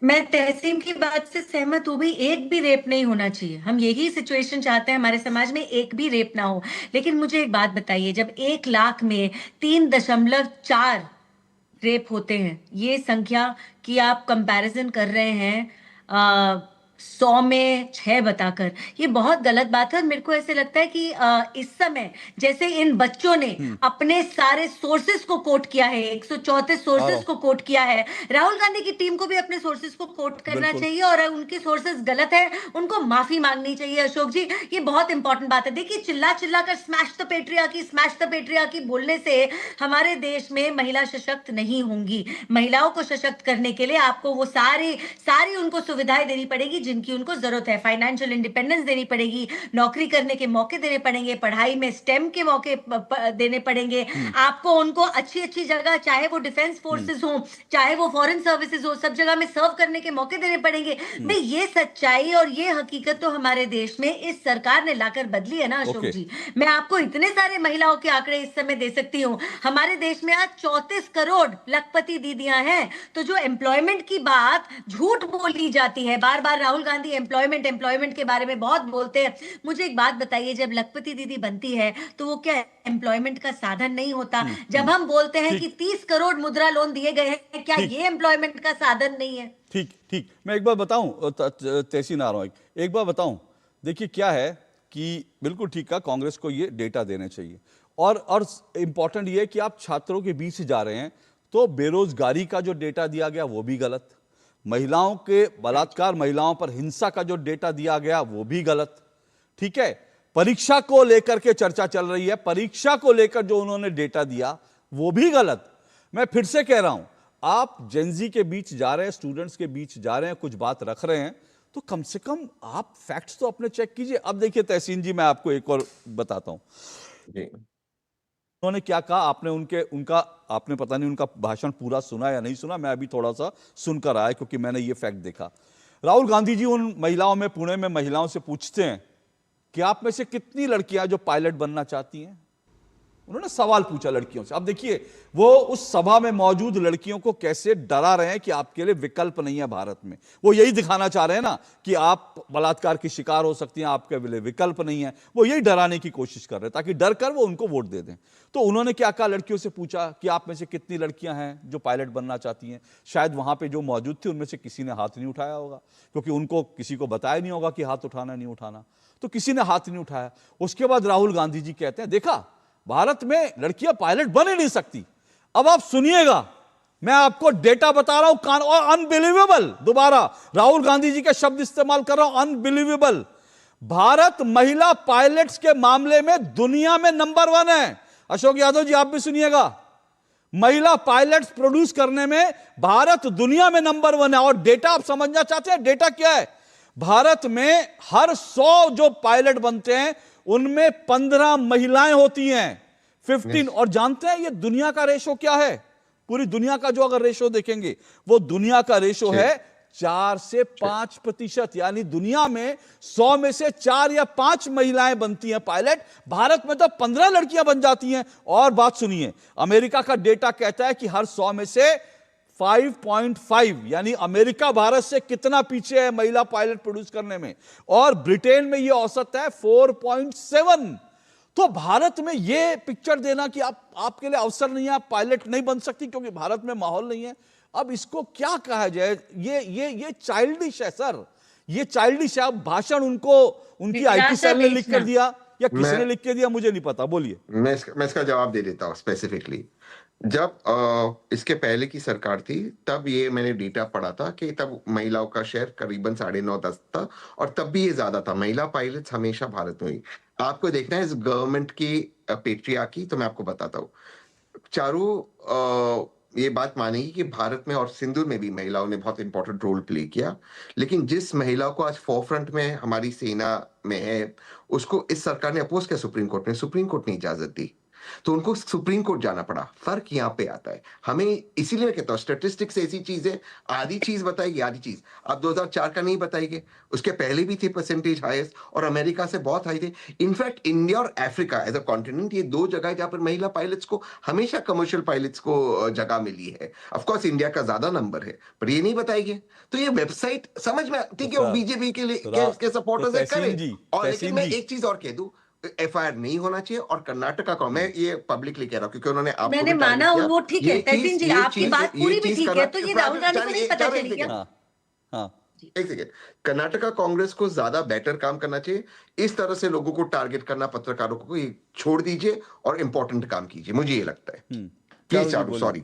मैं तहसीन की बात से सहमत हूँ, भी एक भी रेप नहीं होना चाहिए। हम यही सिचुएशन चाहते हैं हमारे समाज में, एक भी रेप ना हो। लेकिन मुझे एक बात बताइए, जब 1 लाख में 3.4 रेप होते हैं, ये संख्या की आप कंपैरिजन कर रहे हैं 100 में 6 बताकर, ये बहुत गलत बात है। और मेरे को ऐसे लगता है कि इस समय जैसे इन बच्चों ने अपने सारे सोर्सेस को कोट किया है, 134 सोर्सेस को कोट किया है, राहुल गांधी की टीम को भी अपने सोर्सेस को कोट करना चाहिए, और उनके सोर्सेस गलत है उनको माफी मांगनी चाहिए। अशोक जी, ये बहुत इंपॉर्टेंट बात है। देखिए, चिल्ला चिल्ला कर स्मैश द पेट्रियार्की बोलने से हमारे देश में महिला सशक्त नहीं होंगी। महिलाओं को सशक्त करने के लिए आपको वो सारी उनको सुविधाएं देनी पड़ेगी जिनकी उनको जरूरत है। फाइनेंशियल इंडिपेंडेंस देनी पड़ेगी, नौकरी करने के मौके देने पड़ेंगे, पढ़ाई में स्टेम के मौके देने पड़ेंगे आपको। उनको अच्छी अच्छी जगह, चाहे वो डिफेंस फोर्सेस हो, चाहे वो फॉरेन सर्विसेज हो, सब जगह में सर्व करने के मौके देने पड़ेंगे। भाई, ये सच्चाई और ये हकीकत तो हमारे देश में इस सरकार ने लाकर बदली है ना अशोक जी। मैं आपको इतने सारे महिलाओं के आंकड़े इस समय दे सकती हूँ। हमारे देश में आज 34 करोड़ लखपति दीदियां हैं। तो जो एम्प्लॉयमेंट की बात झूठ बोली जाती है, बार बार राहुल गांधी एम्प्लॉयमेंट के बारे में बहुत बोलते हैं। मुझे एक बात बताइए, जब लखपति दीदी बनती है तो वो क्या एम्प्लॉयमेंट का साधन नहीं होता? जब हम बोलते हैं कि 30 करोड़ मुद्रा लोन दिए गए हैं, क्या ये एम्प्लॉयमेंट का साधन नहीं है? ठीक, मैं एक बार बताऊं, तहसीन आ रहा हूं, एक बार बताऊं। देखिए, क्या है कि बिल्कुल ठीक है, कांग्रेस को ये डेटा देने चाहिए, और इंपॉर्टेंट ये है कि आप छात्रों के बीच जा रहे हैं, तो बेरोजगारी का जो डेटा दिया गया वो भी गलत, महिलाओं के बलात्कार, महिलाओं पर हिंसा का जो डेटा दिया गया वो भी गलत। ठीक है, परीक्षा को लेकर के चर्चा चल रही है, परीक्षा को लेकर जो उन्होंने डेटा दिया वो भी गलत। मैं फिर से कह रहा हूं, आप जेनजी के बीच जा रहे हैं, स्टूडेंट्स के बीच जा रहे हैं, कुछ बात रख रहे हैं, तो कम से कम आप फैक्ट्स तो अपने चेक कीजिए। अब देखिए तहसीन जी, मैं आपको एक और बताता हूं उन्होंने क्या कहा। आपने पता नहीं उनका भाषण पूरा सुना या नहीं सुना, मैं अभी थोड़ा सा सुनकर आया क्योंकि मैंने ये फैक्ट देखा। राहुल गांधी जी उन महिलाओं में, पुणे में महिलाओं से पूछते हैं कि आप में से कितनी लड़कियां जो पायलट बनना चाहती हैं। उन्होंने सवाल पूछा लड़कियों से। अब देखिए, वो उस सभा में मौजूद लड़कियों को कैसे डरा रहे हैं कि आपके लिए विकल्प नहीं है भारत में। वो यही दिखाना चाह रहे हैं ना कि आप बलात्कार की शिकार हो सकती हैं, आपके लिए विकल्प नहीं है। वो यही डराने की कोशिश कर रहे हैं ताकि डर कर वो उनको वोट दे दें। तो उन्होंने क्या कहा, लड़कियों से पूछा कि आप में से कितनी लड़कियां हैं जो पायलट बनना चाहती हैं। शायद वहां पर जो मौजूद थे उनमें से किसी ने हाथ नहीं उठाया होगा, क्योंकि उनको किसी को बताया नहीं होगा कि हाथ उठाना नहीं उठाना, तो किसी ने हाथ नहीं उठाया। उसके बाद राहुल गांधी जी कहते हैं, देखा भारत में लड़कियां पायलट बन ही नहीं सकती। अब आप सुनिएगा, मैं आपको डेटा बता रहा हूं, और अनबिलीवेबल, दोबारा राहुल गांधी जी के शब्द इस्तेमाल कर रहा हूं, अनबिलीवेबल। भारत महिला पायलट्स के मामले में दुनिया में नंबर 1 है। अशोक यादव जी, आप भी सुनिएगा, महिला पायलट्स प्रोड्यूस करने में भारत दुनिया में नंबर 1 है। और डेटा आप समझना चाहते हैं, डेटा क्या है? भारत में हर 100 जो पायलट बनते हैं उनमें 15 महिलाएं होती हैं, 15। और जानते हैं ये दुनिया का रेशो क्या है? पूरी दुनिया का जो अगर रेशो देखेंगे, वो दुनिया का रेशो है 4 से 5%। यानी दुनिया में 100 में से 4 या 5 महिलाएं बनती हैं पायलट, भारत में तो 15 लड़कियां बन जाती हैं। और बात सुनिए, अमेरिका का डेटा कहता है कि हर 100 में से 5.5, यानी अमेरिका भारत से कितना पीछे है महिला पायलट प्रोड्यूस करने में, और ब्रिटेन में यह औसत है 4.7। तो भारत में यह पिक्चर देना कि आपके लिए अवसर नहीं है, आप पायलट नहीं बन सकती क्योंकि भारत में माहौल नहीं है, अब इसको क्या कहा जाए? ये चाइल्डिश है सर, ये चाइल्डिश है। अब भाषण उनकी आईटी सेल ने लिख कर दिया या किसने लिख के दिया, मुझे नहीं पता, बोलिए। मैं इसका जवाब दे देता हूं स्पेसिफिकली। जब इसके पहले की सरकार थी, तब ये मैंने डेटा पढ़ा था कि तब महिलाओं का शेयर करीबन 9.5-10 था, और तब भी ये ज्यादा था। महिला पायलट्स हमेशा भारत में हुई। आपको देखना है इस गवर्नमेंट की पेट्रियार्की, तो मैं आपको बताता हूँ। चारू ये बात मानेगी कि भारत में और सिंधु में भी महिलाओं ने बहुत इंपॉर्टेंट रोल प्ले किया, लेकिन जिस महिलाओं को आज फोरफ्रंट में हमारी सेना में है, उसको इस सरकार ने अपोज किया। सुप्रीम कोर्ट ने इजाजत दी, तो उनको सुप्रीम कोर्ट जाना पड़ा। फर्क यहाँ पे आता है हमें, इसीलिए मैं कहता हूँ स्टैटिस्टिक्स ऐसी चीज है, आधी चीज बताएगी, आधी चीज आप 2004 का नहीं बताएंगे, उसके पहले भी थे परसेंटेज हाईएस्ट, और अमेरिका से बहुत हाई थे। इनफैक्ट इंडिया और अफ्रीका एज अ कॉन्टिनेंट, ये 2 जगह जहां पर महिला पायलट्स को हमेशा, कमर्शियल पायलट्स को जगह मिली है। ऑफकोर्स इंडिया का ज्यादा नंबर है, पर ये नहीं बताएंगे। तो ये वेबसाइट समझ में, ठीक है, बीजेपी के सपोर्टर्स करें। और लेकिन मैं एक चीज और कह दूं, एफआईआर नहीं होना चाहिए। और कर्नाटका का, मैं ये पब्लिकली कह रहा हूं क्योंकि उन्होंने आपको मैंने माना, वो ठीक है तहसीन जी, आपकी बात पूरी भी ठीक है, तो ये राहुल गांधी को नहीं पता चली क्या? हाँ, एक सेकेंड, कर्नाटका कांग्रेस को ज्यादा बेटर काम करना चाहिए। इस तरह से लोगों को टारगेट करना, पत्रकारों को, ये छोड़ दीजिए और इंपॉर्टेंट काम कीजिए, मुझे ये लगता है। प्लीज चारू जी चारू, बोलिए। सॉरी।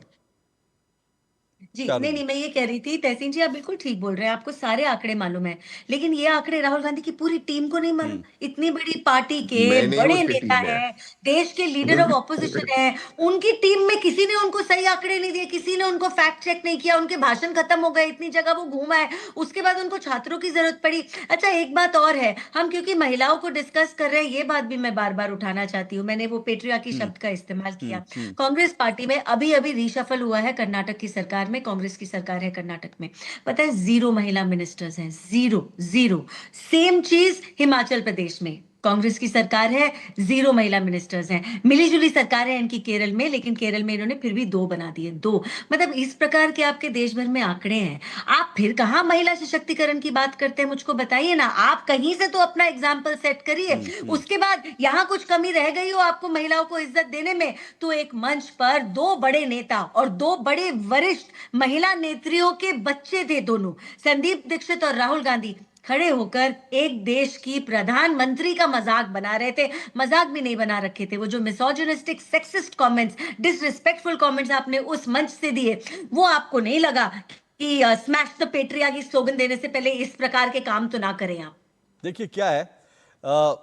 जी चारू नहीं जी। नहीं, मैं ये कह रही थी, तहसीन जी आप बिल्कुल ठीक बोल रहे हैं, आपको सारे आंकड़े मालूम है, लेकिन ये आंकड़े राहुल गांधी की पूरी टीम को नहीं मालूम। इतनी बड़ी पार्टी के मैं नहीं हूं, बड़े उसकी नेता टीम है। हैं, देश के लीडर ऑफ ऑपोजिशन हैं, उनकी टीम में किसी ने उनको सही आंकड़े नहीं दिए, किसी ने उनको फैक्ट चेक नहीं किया, उनके भाषण खत्म हो गए, इतनी जगह वो घूमा है, उसके बाद उनको छात्रों की जरूरत पड़ी। अच्छा एक बात और है, हम क्योंकि महिलाओं को डिस्कस कर रहे हैं, ये बात भी मैं बार बार उठाना चाहती हूँ, मैंने वो पेट्रियार्की शब्द का इस्तेमाल किया। कांग्रेस पार्टी में अभी अभी रीशफल हुआ है, कर्नाटक की सरकार में, कांग्रेस की सरकार है कर्नाटक में, पता है 0 महिला मिनिस्टर्स हैं, 0 0। सेम चीज हिमाचल प्रदेश में, कांग्रेस की सरकार है, 0 महिला मिनिस्टर्स हैं। मिली जुली सरकार है इनकी केरल में, लेकिन केरल में इन्होंने फिर भी 2 बना दिए, 2। मतलब इस प्रकार के आपके देश भर में आंकड़े हैं, आप फिर कहां महिला सशक्तिकरण की बात करते हैं? मुझको बताइए ना, आप कहीं से तो अपना एग्जाम्पल सेट करिए, उसके बाद यहां कुछ कमी रह गई हो आपको महिलाओं को इज्जत देने में, तो एक मंच पर 2 बड़े नेता और 2 बड़े वरिष्ठ महिला नेत्रियों के बच्चे थे दोनों, संदीप दीक्षित और राहुल गांधी, खड़े होकर एक देश की प्रधानमंत्री का मजाक बना रहे थे। मजाक भी नहीं बना रखे थे, वो जो misogynistic sexist comments, disrespectful comments आपने उस मंच से दिए, वो आपको नहीं लगा कि स्मैश द पेट्रियार्की स्लोगन देने से पहले इस प्रकार के काम तो ना करें आप? देखिए क्या है,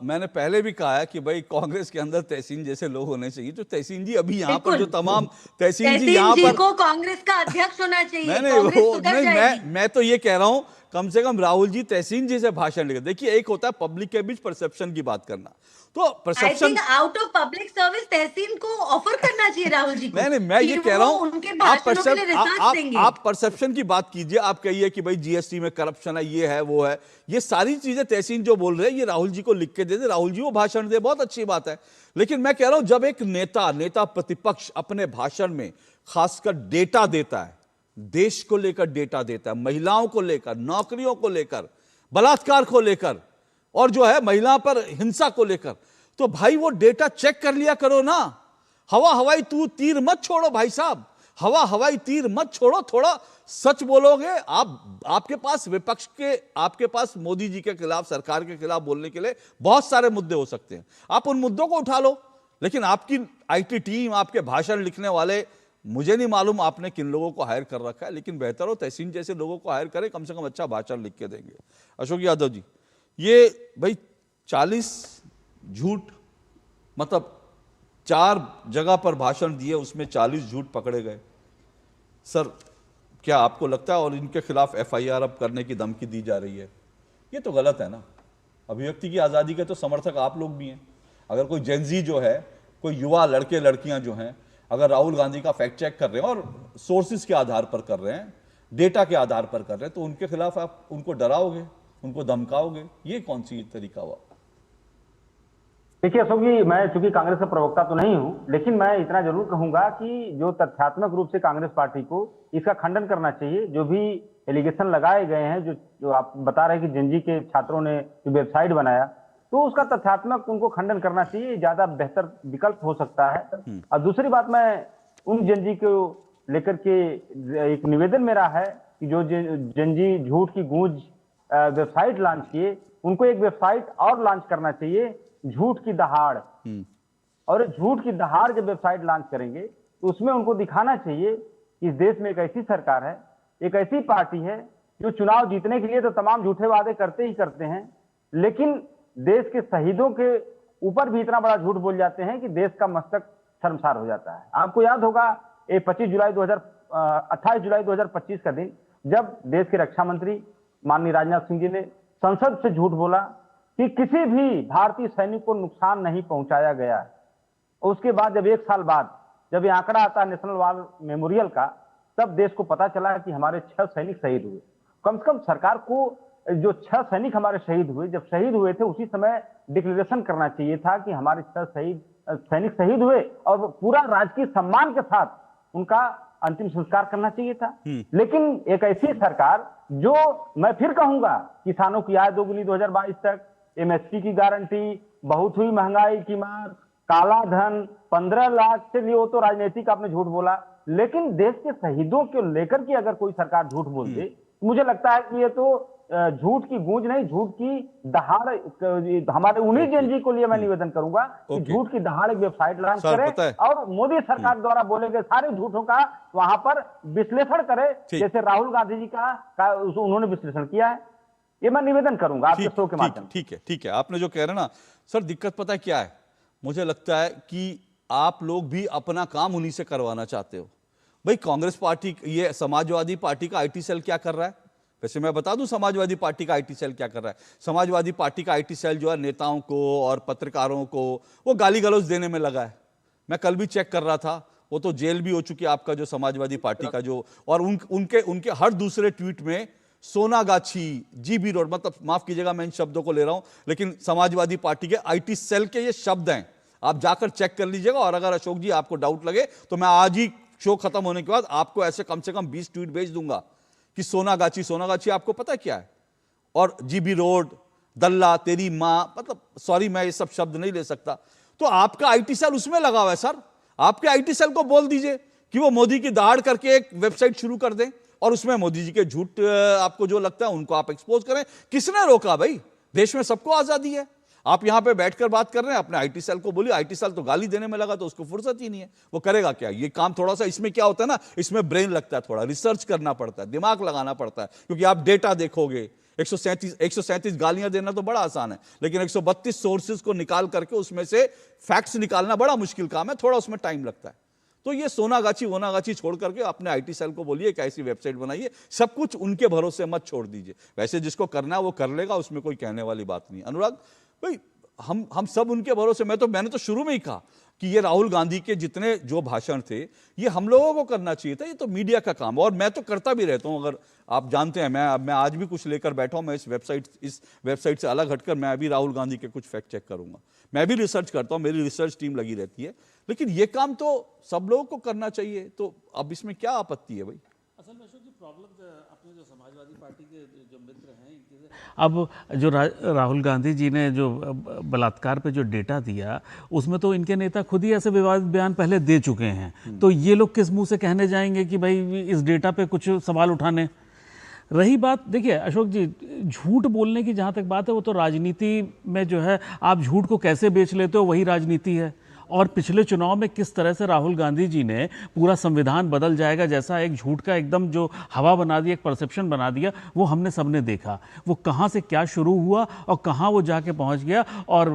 मैंने पहले भी कहा है कि भाई कांग्रेस के अंदर तहसीन जैसे लोग होने चाहिए। तो तहसीन जी अभी यहाँ पर जो तमाम तहसीन जी यहाँ पर को कांग्रेस का अध्यक्ष होना चाहिए, नहीं कांग्रेस वो सुधर नहीं, जाएगी। मैं तो ये कह रहा हूं कम से कम राहुल जी तहसीन जी से भाषण लिखे। देखिए एक होता है पब्लिक के बीच परसेप्शन की बात करना, तो I perception think out of public service Tahseen को ऑफर करना चाहिए राहुल जी को। नहीं मैं ये कह रहा हूं उनके भाषणों के लिए रिसर्च देंगे। आप परसेप्शन की बात कीजिए, आप कहिए कि भाई जीएसटी में करप्शन है, ये है वो है, ये सारी चीजें तहसीन जो बोल रहे हैं ये राहुल जी को लिख के दे दे, राहुल जी वो भाषण दे, बहुत अच्छी बात है। लेकिन मैं कह रहा हूं जब एक नेता प्रतिपक्ष अपने भाषण में खासकर डेटा देता है, देश को लेकर डेटा देता है, महिलाओं को लेकर, नौकरियों को लेकर, बलात्कार को लेकर और जो है महिला पर हिंसा को लेकर, तो भाई वो डेटा चेक कर लिया करो ना। हवाई तीर मत छोड़ो भाई साहब, हवाई तीर मत छोड़ो, थोड़ा सच बोलोगे आप। आपके पास विपक्ष के, आपके पास मोदी जी के खिलाफ, सरकार के खिलाफ बोलने के लिए बहुत सारे मुद्दे हो सकते हैं, आप उन मुद्दों को उठा लो। लेकिन आपकी आईटी टीम, आपके भाषण लिखने वाले, मुझे नहीं मालूम आपने किन लोगों को हायर कर रखा है, लेकिन बेहतर हो तहसीन जैसे लोगों को हायर करें, कम से कम अच्छा भाषण लिख के देंगे। अशोक यादव जी, ये भाई 40 झूठ, मतलब 4 जगह पर भाषण दिए, उसमें 40 झूठ पकड़े गए। सर क्या आपको लगता है, और इनके खिलाफ एफआईआर अब करने की धमकी दी जा रही है, ये तो गलत है ना? अभिव्यक्ति की आज़ादी के तो समर्थक आप लोग भी हैं। अगर कोई जेनजी जो है, कोई युवा लड़के लड़कियां जो हैं, अगर राहुल गांधी का फैक्ट चेक कर रहे हैं और सोर्सेज के आधार पर कर रहे हैं, डेटा के आधार पर कर रहे हैं, तो उनके खिलाफ आप उनको डराओगे, उनको धमकाओगे, ये कौन सी तरीका हुआ? देखिए अशोक जी, मैं चूंकि कांग्रेस का प्रवक्ता तो नहीं हूं, लेकिन मैं इतना जरूर कहूंगा कि जो तथ्यात्मक रूप से कांग्रेस पार्टी को इसका खंडन करना चाहिए। जो भी एलिगेशन लगाए गए हैं, जो आप बता रहे हैं कि जेनजी के छात्रों ने जो वेबसाइट बनाया, तो उसका तथ्यात्मक उनको खंडन करना चाहिए, ज्यादा बेहतर विकल्प हो सकता है। और दूसरी बात, मैं उन जेनजी को लेकर के एक निवेदन मेरा है कि जो जेनजी झूठ की गूंज वेबसाइट लॉन्च किए, उनको एक वेबसाइट और लॉन्च करना चाहिए, झूठ की दहाड़। और झूठ की दहाड़ जब वेबसाइट लॉन्च करेंगे तो उसमें उनको दिखाना चाहिए कि इस देश में एक ऐसी सरकार है, एक ऐसी पार्टी है जो चुनाव जीतने के लिए तो तमाम झूठे वादे करते ही करते हैं, लेकिन देश के शहीदों के ऊपर भी इतना बड़ा झूठ बोल जाते हैं कि देश का मस्तक शर्मसार हो जाता है। आपको याद होगा ये 28 जुलाई 2025 का दिन, जब देश के रक्षा मंत्री माननीय राजनाथ सिंह जी ने संसद से झूठ बोला कि किसी भी भारतीय सैनिक को नुकसान नहीं पहुंचाया गया। उसके बाद जब 1 साल बाद जब ये आंकड़ा आता है नेशनल वॉर मेमोरियल का, तब देश को पता चला कि हमारे 6 सैनिक शहीद हुए। कम से कम सरकार को जो 6 सैनिक हमारे शहीद हुए, जब शहीद हुए थे उसी समय डिक्लेरेशन करना चाहिए था कि हमारे 6 सैनिक शहीद हुए, और पूरा राजकीय सम्मान के साथ उनका अंतिम संस्कार करना चाहिए था। लेकिन एक ऐसी सरकार जो, मैं फिर कहूंगा, किसानों की आय दोगुनी 2022 तक, एमएसपी की गारंटी, बहुत हुई महंगाई की मार, काला धन, 15 लाख से लिए, वो तो राजनीतिक आपने झूठ बोला, लेकिन देश के शहीदों को लेकर के अगर कोई सरकार झूठ बोल दे, मुझे लगता है कि ये तो झूठ की गूंज नहीं, झूठ की दहाड़ हमारे उन्हीं जेनजी को लिए मैं निवेदन करूंगा कि झूठ की दहाड़ एक वेबसाइट लॉन्च करें और मोदी सरकार द्वारा बोले गए सारे झूठों का वहां पर विश्लेषण करे, जैसे राहुल गांधी जी का उन्होंने विश्लेषण किया है। ये मैं निवेदन करूंगा आपके शो के माध्यम से। ठीक है, आपने जो कह रहे हैं ना सर, दिक्कत पता है क्या है, मुझे लगता है कि आप लोग भी अपना काम उन्हीं से करवाना चाहते हो। भाई कांग्रेस पार्टी, ये समाजवादी पार्टी का आईटी सेल क्या कर रहा है? वैसे मैं बता दूं समाजवादी पार्टी का आईटी सेल क्या कर रहा है। समाजवादी पार्टी का आईटी सेल जो है नेताओं को और पत्रकारों को वो गाली गलौज देने में लगा है। मैं कल भी चेक कर रहा था, वो तो जेल भी हो चुकी है आपका जो समाजवादी पार्टी का जो, और उनके हर दूसरे ट्वीट में सोनागाछी, जीबी रोड, मतलब माफ कीजिएगा मैं इन शब्दों को ले रहा हूं, लेकिन समाजवादी पार्टी के आईटी सेल के ये शब्द हैं। आप जाकर चेक कर लीजिएगा, और अगर अशोक जी आपको डाउट लगे तो मैं आज ही शो खत्म होने के बाद आपको ऐसे कम से कम 20 ट्वीट भेज दूंगा कि सोनागाछी आपको पता है क्या है, और जीबी रोड, दल्ला, तेरी मां, मतलब सॉरी मैं ये सब शब्द नहीं ले सकता। तो आपका आईटी सेल उसमें लगा हुआ है सर। आपके आईटी सेल को बोल दीजिए कि वो मोदी की दहाड़ करके एक वेबसाइट शुरू कर दें और उसमें मोदी जी के झूठ आपको जो लगता है उनको आप एक्सपोज करें। किसने रोका भाई? देश में सबको आजादी है। आप यहां पे बैठकर बात कर रहे हैं, अपने आईटी सेल को बोलिए। आईटी सेल तो गाली देने में लगा तो उसको फुर्सत ही नहीं है, वो करेगा क्या? ये काम थोड़ा सा, इसमें क्या होता है ना, इसमें ब्रेन लगता है, थोड़ा रिसर्च करना पड़ता है, दिमाग लगाना पड़ता है, क्योंकि आप डेटा देखोगे। 137 गालियां देना तो बड़ा आसान है, लेकिन 132 सोर्सेज को निकाल करके उसमें से फैक्ट्स निकालना बड़ा मुश्किल काम है, थोड़ा उसमें टाइम लगता है। तो ये सोनागाछी छोड़ करके अपने आईटी सेल को बोलिए कि ऐसी वेबसाइट बनाइए। सब कुछ उनके भरोसे मत छोड़ दीजिए। वैसे जिसको करना है वो कर लेगा, उसमें कोई कहने वाली बात नहीं। अनुराग भाई, हम सब उनके भरोसे। मैंने तो शुरू में ही कहा कि ये राहुल गांधी के जितने जो भाषण थे ये हम लोगों को करना चाहिए था, ये तो मीडिया का काम है, और मैं तो करता भी रहता हूं। अगर आप जानते हैं, मैं आज भी कुछ लेकर बैठा हूं। मैं इस वेबसाइट से अलग हटकर मैं अभी राहुल गांधी के कुछ फैक्ट चेक करूंगा। मैं भी रिसर्च करता हूं, मेरी रिसर्च टीम लगी रहती है, लेकिन ये काम तो सब लोगों को करना चाहिए। तो अब इसमें क्या आपत्ति है भाई? असल में अशोक जी, प्रॉब्लम अपने जो समाजवादी पार्टी के जो मित्र हैं, अब जो राहुल गांधी जी ने जो बलात्कार पे जो डेटा दिया, उसमें तो इनके नेता खुद ही ऐसे विवादित बयान पहले दे चुके हैं। तो ये लोग किस मुंह से कहने जाएंगे कि भाई इस डेटा पे कुछ सवाल उठाने। रही बात, देखिए अशोक जी, झूठ बोलने की जहाँ तक बात है, वो तो राजनीति में जो है, आप झूठ को कैसे बेच लेते हो वही राजनीति है। और पिछले चुनाव में किस तरह से राहुल गांधी जी ने पूरा संविधान बदल जाएगा जैसा एक झूठ का एकदम जो हवा बना दी, एक परसेप्शन बना दिया, वो हमने सबने देखा। वो कहाँ से क्या शुरू हुआ और कहाँ वो जाके पहुँच गया, और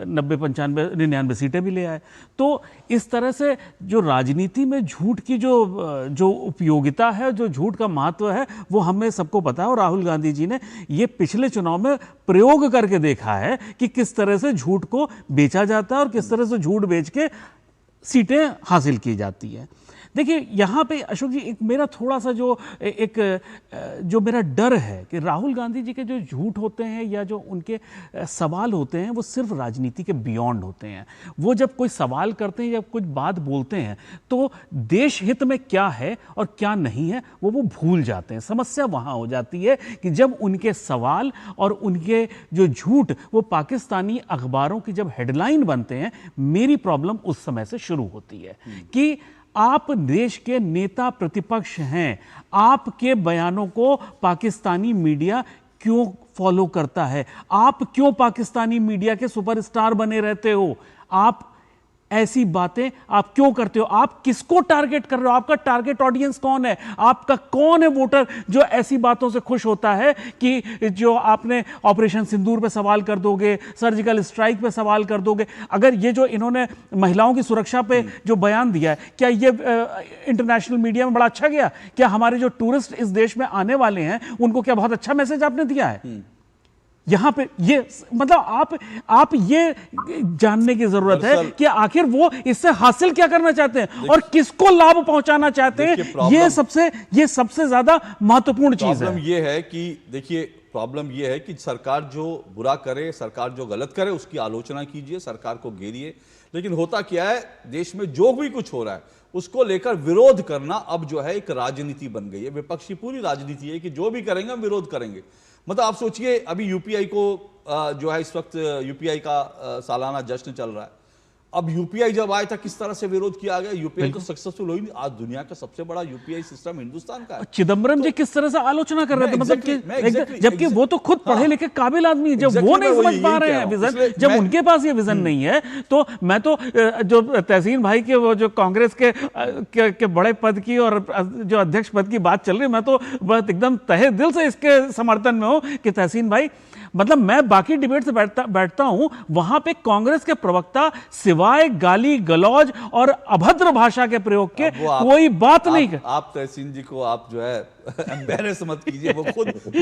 90, 95, 99 सीटें भी ले आए। तो इस तरह से जो राजनीति में झूठ की जो उपयोगिता है, जो झूठ का महत्व है, वो हमें सबको पता है। और राहुल गांधी जी ने ये पिछले चुनाव में प्रयोग करके देखा है कि किस तरह से झूठ को बेचा जाता है और किस तरह से झूठ बेच के सीटें हासिल की जाती है। देखिए यहाँ पे अशोक जी, एक मेरा थोड़ा सा जो मेरा डर है कि राहुल गांधी जी के जो झूठ होते हैं या जो उनके सवाल होते हैं, वो सिर्फ राजनीति के बियॉन्ड होते हैं। वो जब कोई सवाल करते हैं या कुछ बात बोलते हैं तो देश हित में क्या है और क्या नहीं है वो भूल जाते हैं। समस्या वहाँ हो जाती है कि जब उनके सवाल और उनके जो झूठ वो पाकिस्तानी अखबारों की जब हेडलाइन बनते हैं, मेरी प्रॉब्लम उस समय से शुरू होती है कि आप देश के नेता प्रतिपक्ष हैं, आपके बयानों को पाकिस्तानी मीडिया क्यों फॉलो करता है? आप क्यों पाकिस्तानी मीडिया के सुपरस्टार बने रहते हो? आप ऐसी बातें आप क्यों करते हो? आप किसको टारगेट कर रहे हो? आपका टारगेट ऑडियंस कौन है? आपका कौन है वोटर जो ऐसी बातों से खुश होता है कि जो आपने ऑपरेशन सिंदूर पे सवाल कर दोगे, सर्जिकल स्ट्राइक पे सवाल कर दोगे? अगर ये जो इन्होंने महिलाओं की सुरक्षा पे जो बयान दिया है, क्या ये इंटरनेशनल मीडिया में बड़ा अच्छा गया? क्या हमारे जो टूरिस्ट इस देश में आने वाले हैं उनको क्या बहुत अच्छा मैसेज आपने दिया है? यहां पे ये मतलब आप ये जानने की जरूरत है कि आखिर वो इससे हासिल क्या करना चाहते हैं और किसको लाभ पहुंचाना चाहते हैं। ये सबसे ज्यादा महत्वपूर्ण चीज है। प्रॉब्लम ये है कि देखिए, प्रॉब्लम ये है कि सरकार जो बुरा करे, सरकार जो गलत करे, उसकी आलोचना कीजिए, सरकार को घेरिए। लेकिन होता क्या है, देश में जो भी कुछ हो रहा है उसको लेकर विरोध करना अब जो है एक राजनीति बन गई है। विपक्ष की पूरी राजनीति है कि जो भी करेंगे हम विरोध करेंगे। मतलब आप सोचिए, अभी यूपीआई को जो है इस वक्त यूपीआई का सालाना जश्न चल रहा है। अब यूपीआई जब आया था किस तरह से विरोध किया गया, यूपीआई तो सक्सेसफुल हुई नहीं। आज दुनिया का सबसे बड़ा यूपीआई सिस्टम हिंदुस्तान का है। चिदम्बरम जी किस तरह से आलोचना कर रहे थे, मतलब कि जबकि वो तो खुद पढ़े लिखे काबिल आदमी है, जब वो नहीं समझ पा रहे हैं विजन, जब उनके पास ये विजन नहीं है, तो मैं तो जो तहसीन भाई के वो जो कांग्रेस के बड़े पद की और जो अध्यक्ष पद की बात चल रही है, मैं तो बहुत एकदम तहे दिल से इसके समर्थन में हूं कि तहसीन भाई, मतलब मैं बाकी डिबेट से बैठता हूं, वहां पे कांग्रेस के प्रवक्ता सिवाय गाली गलौज और अभद्र भाषा के प्रयोग के कोई बात नहीं कर। आप तहसीन जी को आप जो है एम्बैरेस मत कीजिए, वो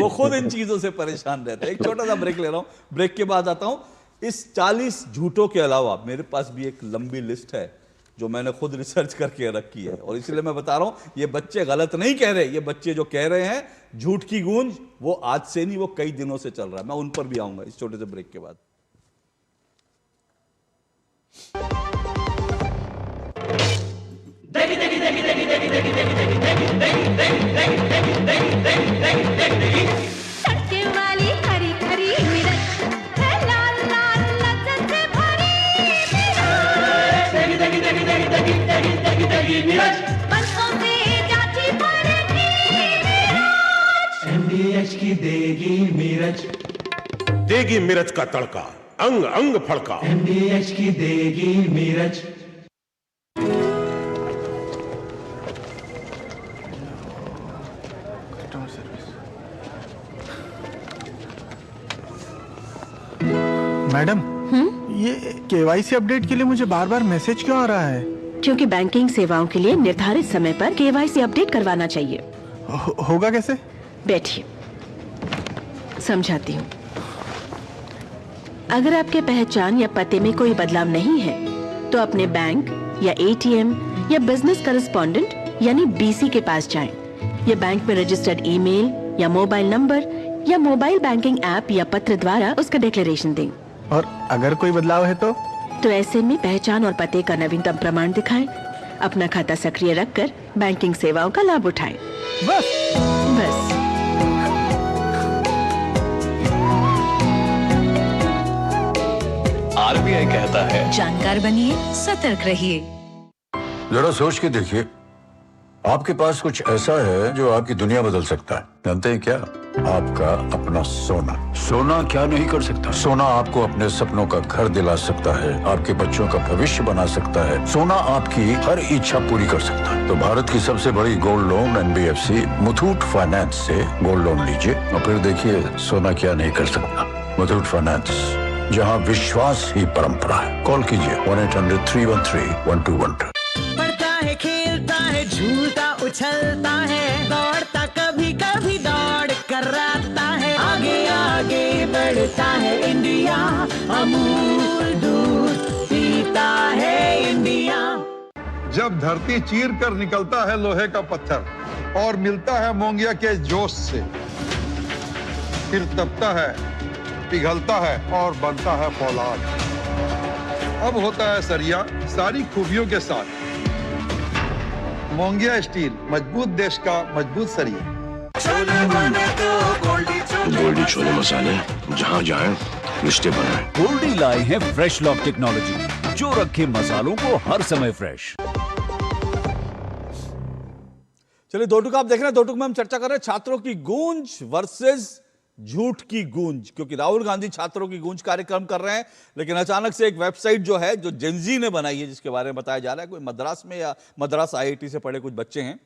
खुद इन चीजों से परेशान रहते हैं। एक छोटा सा ब्रेक ले रहा हूं, ब्रेक के बाद आता हूं। इस 40 झूठों के अलावा मेरे पास भी एक लंबी लिस्ट है जो मैंने खुद रिसर्च करके रखी है, और इसलिए मैं बता रहा हूं, ये बच्चे गलत नहीं कह रहे। ये बच्चे जो कह रहे हैं झूठ की गूंज, वो आज से नहीं, वो कई दिनों से चल रहा है। मैं उन पर भी आऊंगा इस छोटे से ब्रेक के बाद। MDH की देगी मिर्च का तड़का, अंग अंग फड़का। MDH की देगी मिर्च। मैडम, ये केवाईसी अपडेट के लिए मुझे बार बार मैसेज क्यों आ रहा है? क्योंकि बैंकिंग सेवाओं के लिए निर्धारित समय पर केवाईसी अपडेट करवाना चाहिए। होगा कैसे? बैठिए, समझाती हूँ। अगर आपके पहचान या पते में कोई बदलाव नहीं है तो अपने बैंक या एटीएम या बिजनेस करेस्पॉन्डेंट यानी बीसी के पास जाएं, या बैंक में रजिस्टर्ड ईमेल या मोबाइल नंबर या मोबाइल बैंकिंग ऐप या पत्र द्वारा उसका डिक्लेरेशन दें। और अगर कोई बदलाव है तो ऐसे में पहचान और पते का नवीनतम प्रमाण दिखाएं। अपना खाता सक्रिय रखकर बैंकिंग सेवाओं का लाभ उठाएं। बस। आरबीआई कहता है, जानकार बनिए, सतर्क रहिए। जरा सोच के देखिए, आपके पास कुछ ऐसा है जो आपकी दुनिया बदल सकता है। जानते हैं क्या? आपका अपना सोना। सोना क्या नहीं कर सकता? सोना आपको अपने सपनों का घर दिला सकता है, आपके बच्चों का भविष्य बना सकता है। सोना आपकी हर इच्छा पूरी कर सकता है। तो भारत की सबसे बड़ी gold loan NBFC Muthoot finance से गोल्ड लोन लीजिए और फिर देखिए सोना क्या नहीं कर सकता। मुथूट फाइनेंस, जहाँ विश्वास ही परंपरा है। कॉल कीजिए 1-800-313-1212। पढ़ता है, खेलता है, झूलता उछलता है, दौड़ता कभी कभी दौड़ कराता है, आगे आगे बढ़ता है इंडिया, अमूल दूध पीता है इंडिया। जब धरती चीर कर निकलता है लोहे का पत्थर और मिलता है मोंगिया के जोश से, फिर तपता है, पिघलता है और बनता है फौलाद। अब होता है सरिया सारी खूबियों के साथ। मोंगिया स्टील, मजबूत देश का मजबूत सरिया। गोल्डी छोले मसाले, जहाँ जाए रिश्ते बनाए। गोल्डी लाए हैं फ्रेश लॉक टेक्नोलॉजी, जो रखे मसालों को हर समय फ्रेश। चलिए, दो टुक आप देख रहे हैं। दो टुक में हम चर्चा कर रहे हैं छात्रों की गूंज वर्सेस झूठ की गूंज, क्योंकि राहुल गांधी छात्रों की गूंज कार्यक्रम कर रहे हैं, लेकिन अचानक से एक वेबसाइट जो है, जो जेनजी ने बनाई है, जिसके बारे में बताया जा रहा है, कोई मद्रास में या मद्रास IIT से पढ़े कुछ बच्चे हैं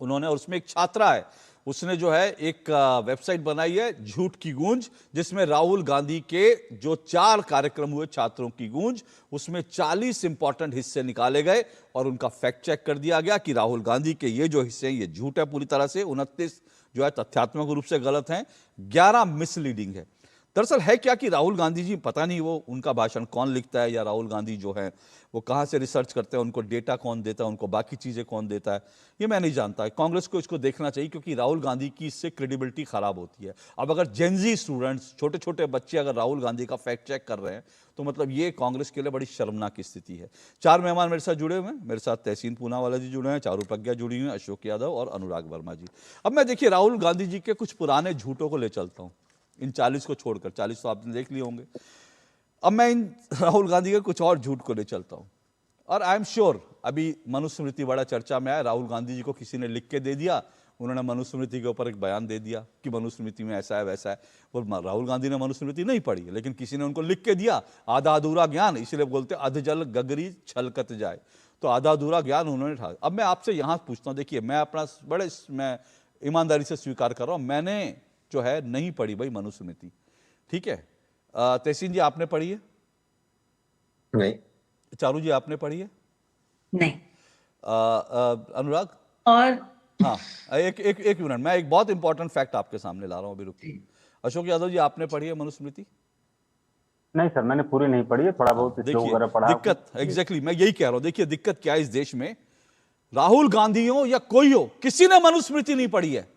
उन्होंने, और उसमें एक छात्रा है, उसने जो है एक वेबसाइट बनाई है झूठ की गूंज, जिसमें राहुल गांधी के जो 4 कार्यक्रम हुए छात्रों की गूंज, उसमें 40 इंपॉर्टेंट हिस्से निकाले गए और उनका फैक्ट चेक कर दिया गया कि राहुल गांधी के ये जो हिस्से हैं ये झूठ है पूरी तरह से, 29 जो है तथ्यात्मक रूप से गलत हैं, 11 मिसलीडिंग है। दरअसल है क्या कि राहुल गांधी जी, पता नहीं वो उनका भाषण कौन लिखता है, या राहुल गांधी जो है वो कहाँ से रिसर्च करते हैं, उनको डेटा कौन देता है, उनको बाकी चीज़ें कौन देता है, ये मैं नहीं जानता। कांग्रेस को इसको देखना चाहिए, क्योंकि राहुल गांधी की इससे क्रेडिबिलिटी खराब होती है। अब अगर जेनजी स्टूडेंट्स, छोटे छोटे बच्चे अगर राहुल गांधी का फैक्ट चेक कर रहे हैं, तो मतलब ये कांग्रेस के लिए बड़ी शर्मनाक स्थिति है। 4 मेहमान मेरे साथ जुड़े हुए हैं। मेरे साथ तहसीन पूनावाला जी जुड़े हैं, चारू प्रज्ञा जुड़ी हुई हैं, अशोक यादव और अनुराग वर्मा जी। अब मैं देखिए राहुल गांधी जी के कुछ पुराने झूठों को ले चलता हूँ, इन 40 को छोड़कर। 40 तो आपने देख लिए होंगे। अब मैं इन राहुल गांधी के कुछ और झूठ को ले चलता हूं, और आई एम श्योर अभी मनुस्मृति बड़ा चर्चा में आया। राहुल गांधी जी को किसी ने लिख के दे दिया, उन्होंने मनुस्मृति के ऊपर एक बयान दे दिया कि मनुस्मृति में ऐसा है वैसा है। वो राहुल गांधी ने मनुस्मृति नहीं पढ़ी, लेकिन किसी ने उनको लिख के दिया, आधा अधूरा ज्ञान, इसलिए बोलते अधजल गगरी छलकत जाए, तो आधा अधूरा ज्ञान उन्होंने ठा। अब मैं आपसे यहाँ पूछता हूँ, देखिए मैं अपना मैं ईमानदारी से स्वीकार कर रहा हूँ, मैंने जो है नहीं पढ़ी भाई मनुस्मृति, ठीक है। तहसीन जी आपने पढ़ी है? नहीं। चारू जी आपने पढ़ी है? नहीं। अनुराग? और हाँ, एक मिनट, मैं एक बहुत इंपॉर्टेंट फैक्ट आपके सामने ला रहा हूँ अभी, रुकिए। अशोक यादव जी आपने पढ़ी है मनुस्मृति? नहीं सर, मैंने पूरी नहीं पढ़ी है, थोड़ा बहुत श्लोक वगैरह पढ़ा। दिक्कत एग्जैक्टली मैं यही कह रहा हूं। देखिए दिक्कत क्या है इस देश में, राहुल गांधी हो या कोई हो, किसी ने मनुस्मृति नहीं पढ़ी है।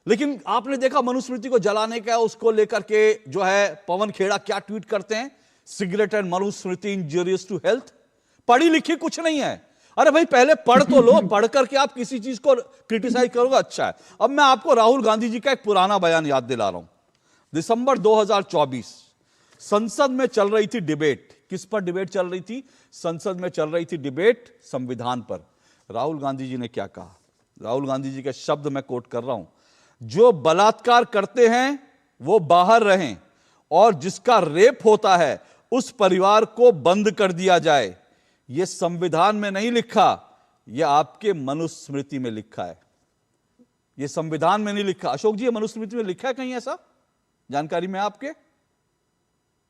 लेकिन आपने देखा मनुस्मृति को जलाने का, उसको लेकर के जो है पवन खेड़ा क्या ट्वीट करते हैं, cigarette and Manusmriti injurious to health. पढ़ी लिखी कुछ नहीं है। अरे भाई पहले पढ़ तो लो, पढ़ करके आप किसी चीज को क्रिटिसाइज करोगे, अच्छा है। अब मैं आपको राहुल गांधी जी का एक पुराना बयान याद दिला रहा हूं। दिसंबर 2024 संसद में चल रही थी डिबेट। किस पर डिबेट चल रही थी? संसद में चल रही थी डिबेट संविधान पर। राहुल गांधी जी ने क्या कहा? राहुल गांधी जी के शब्द मैं कोट कर रहा हूं, जो बलात्कार करते हैं वो बाहर रहें, और जिसका रेप होता है उस परिवार को बंद कर दिया जाए। यह संविधान में नहीं लिखा, यह आपके मनुस्मृति में लिखा है। यह संविधान में नहीं लिखा। अशोक जी ये मनुस्मृति में लिखा है कहीं ऐसा? जानकारी में आपके?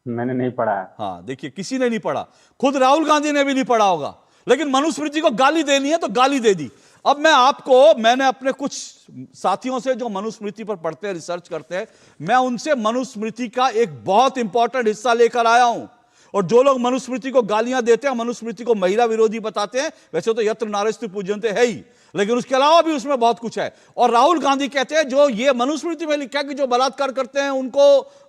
मैंने नहीं पढ़ा है। हाँ देखिए, किसी ने नहीं पढ़ा, खुद राहुल गांधी ने भी नहीं पढ़ा होगा, लेकिन मनुस्मृति को गाली देनी है तो गाली दे दी। अब मैंने अपने कुछ साथियों से जो मनुस्मृति पर पढ़ते हैं, रिसर्च करते हैं, मैं उनसे मनुस्मृति का एक बहुत इंपॉर्टेंट हिस्सा लेकर आया हूं। और जो लोग मनुस्मृति को गालियां देते हैं, मनुस्मृति को महिला विरोधी बताते हैं, वैसे तो यत्र नारीस्तु पूज्यन्ते है ही, लेकिन उसके अलावा भी उसमें बहुत कुछ है। और राहुल गांधी कहते हैं जो ये मनुस्मृति में लिखा है कि जो बलात्कार करते हैं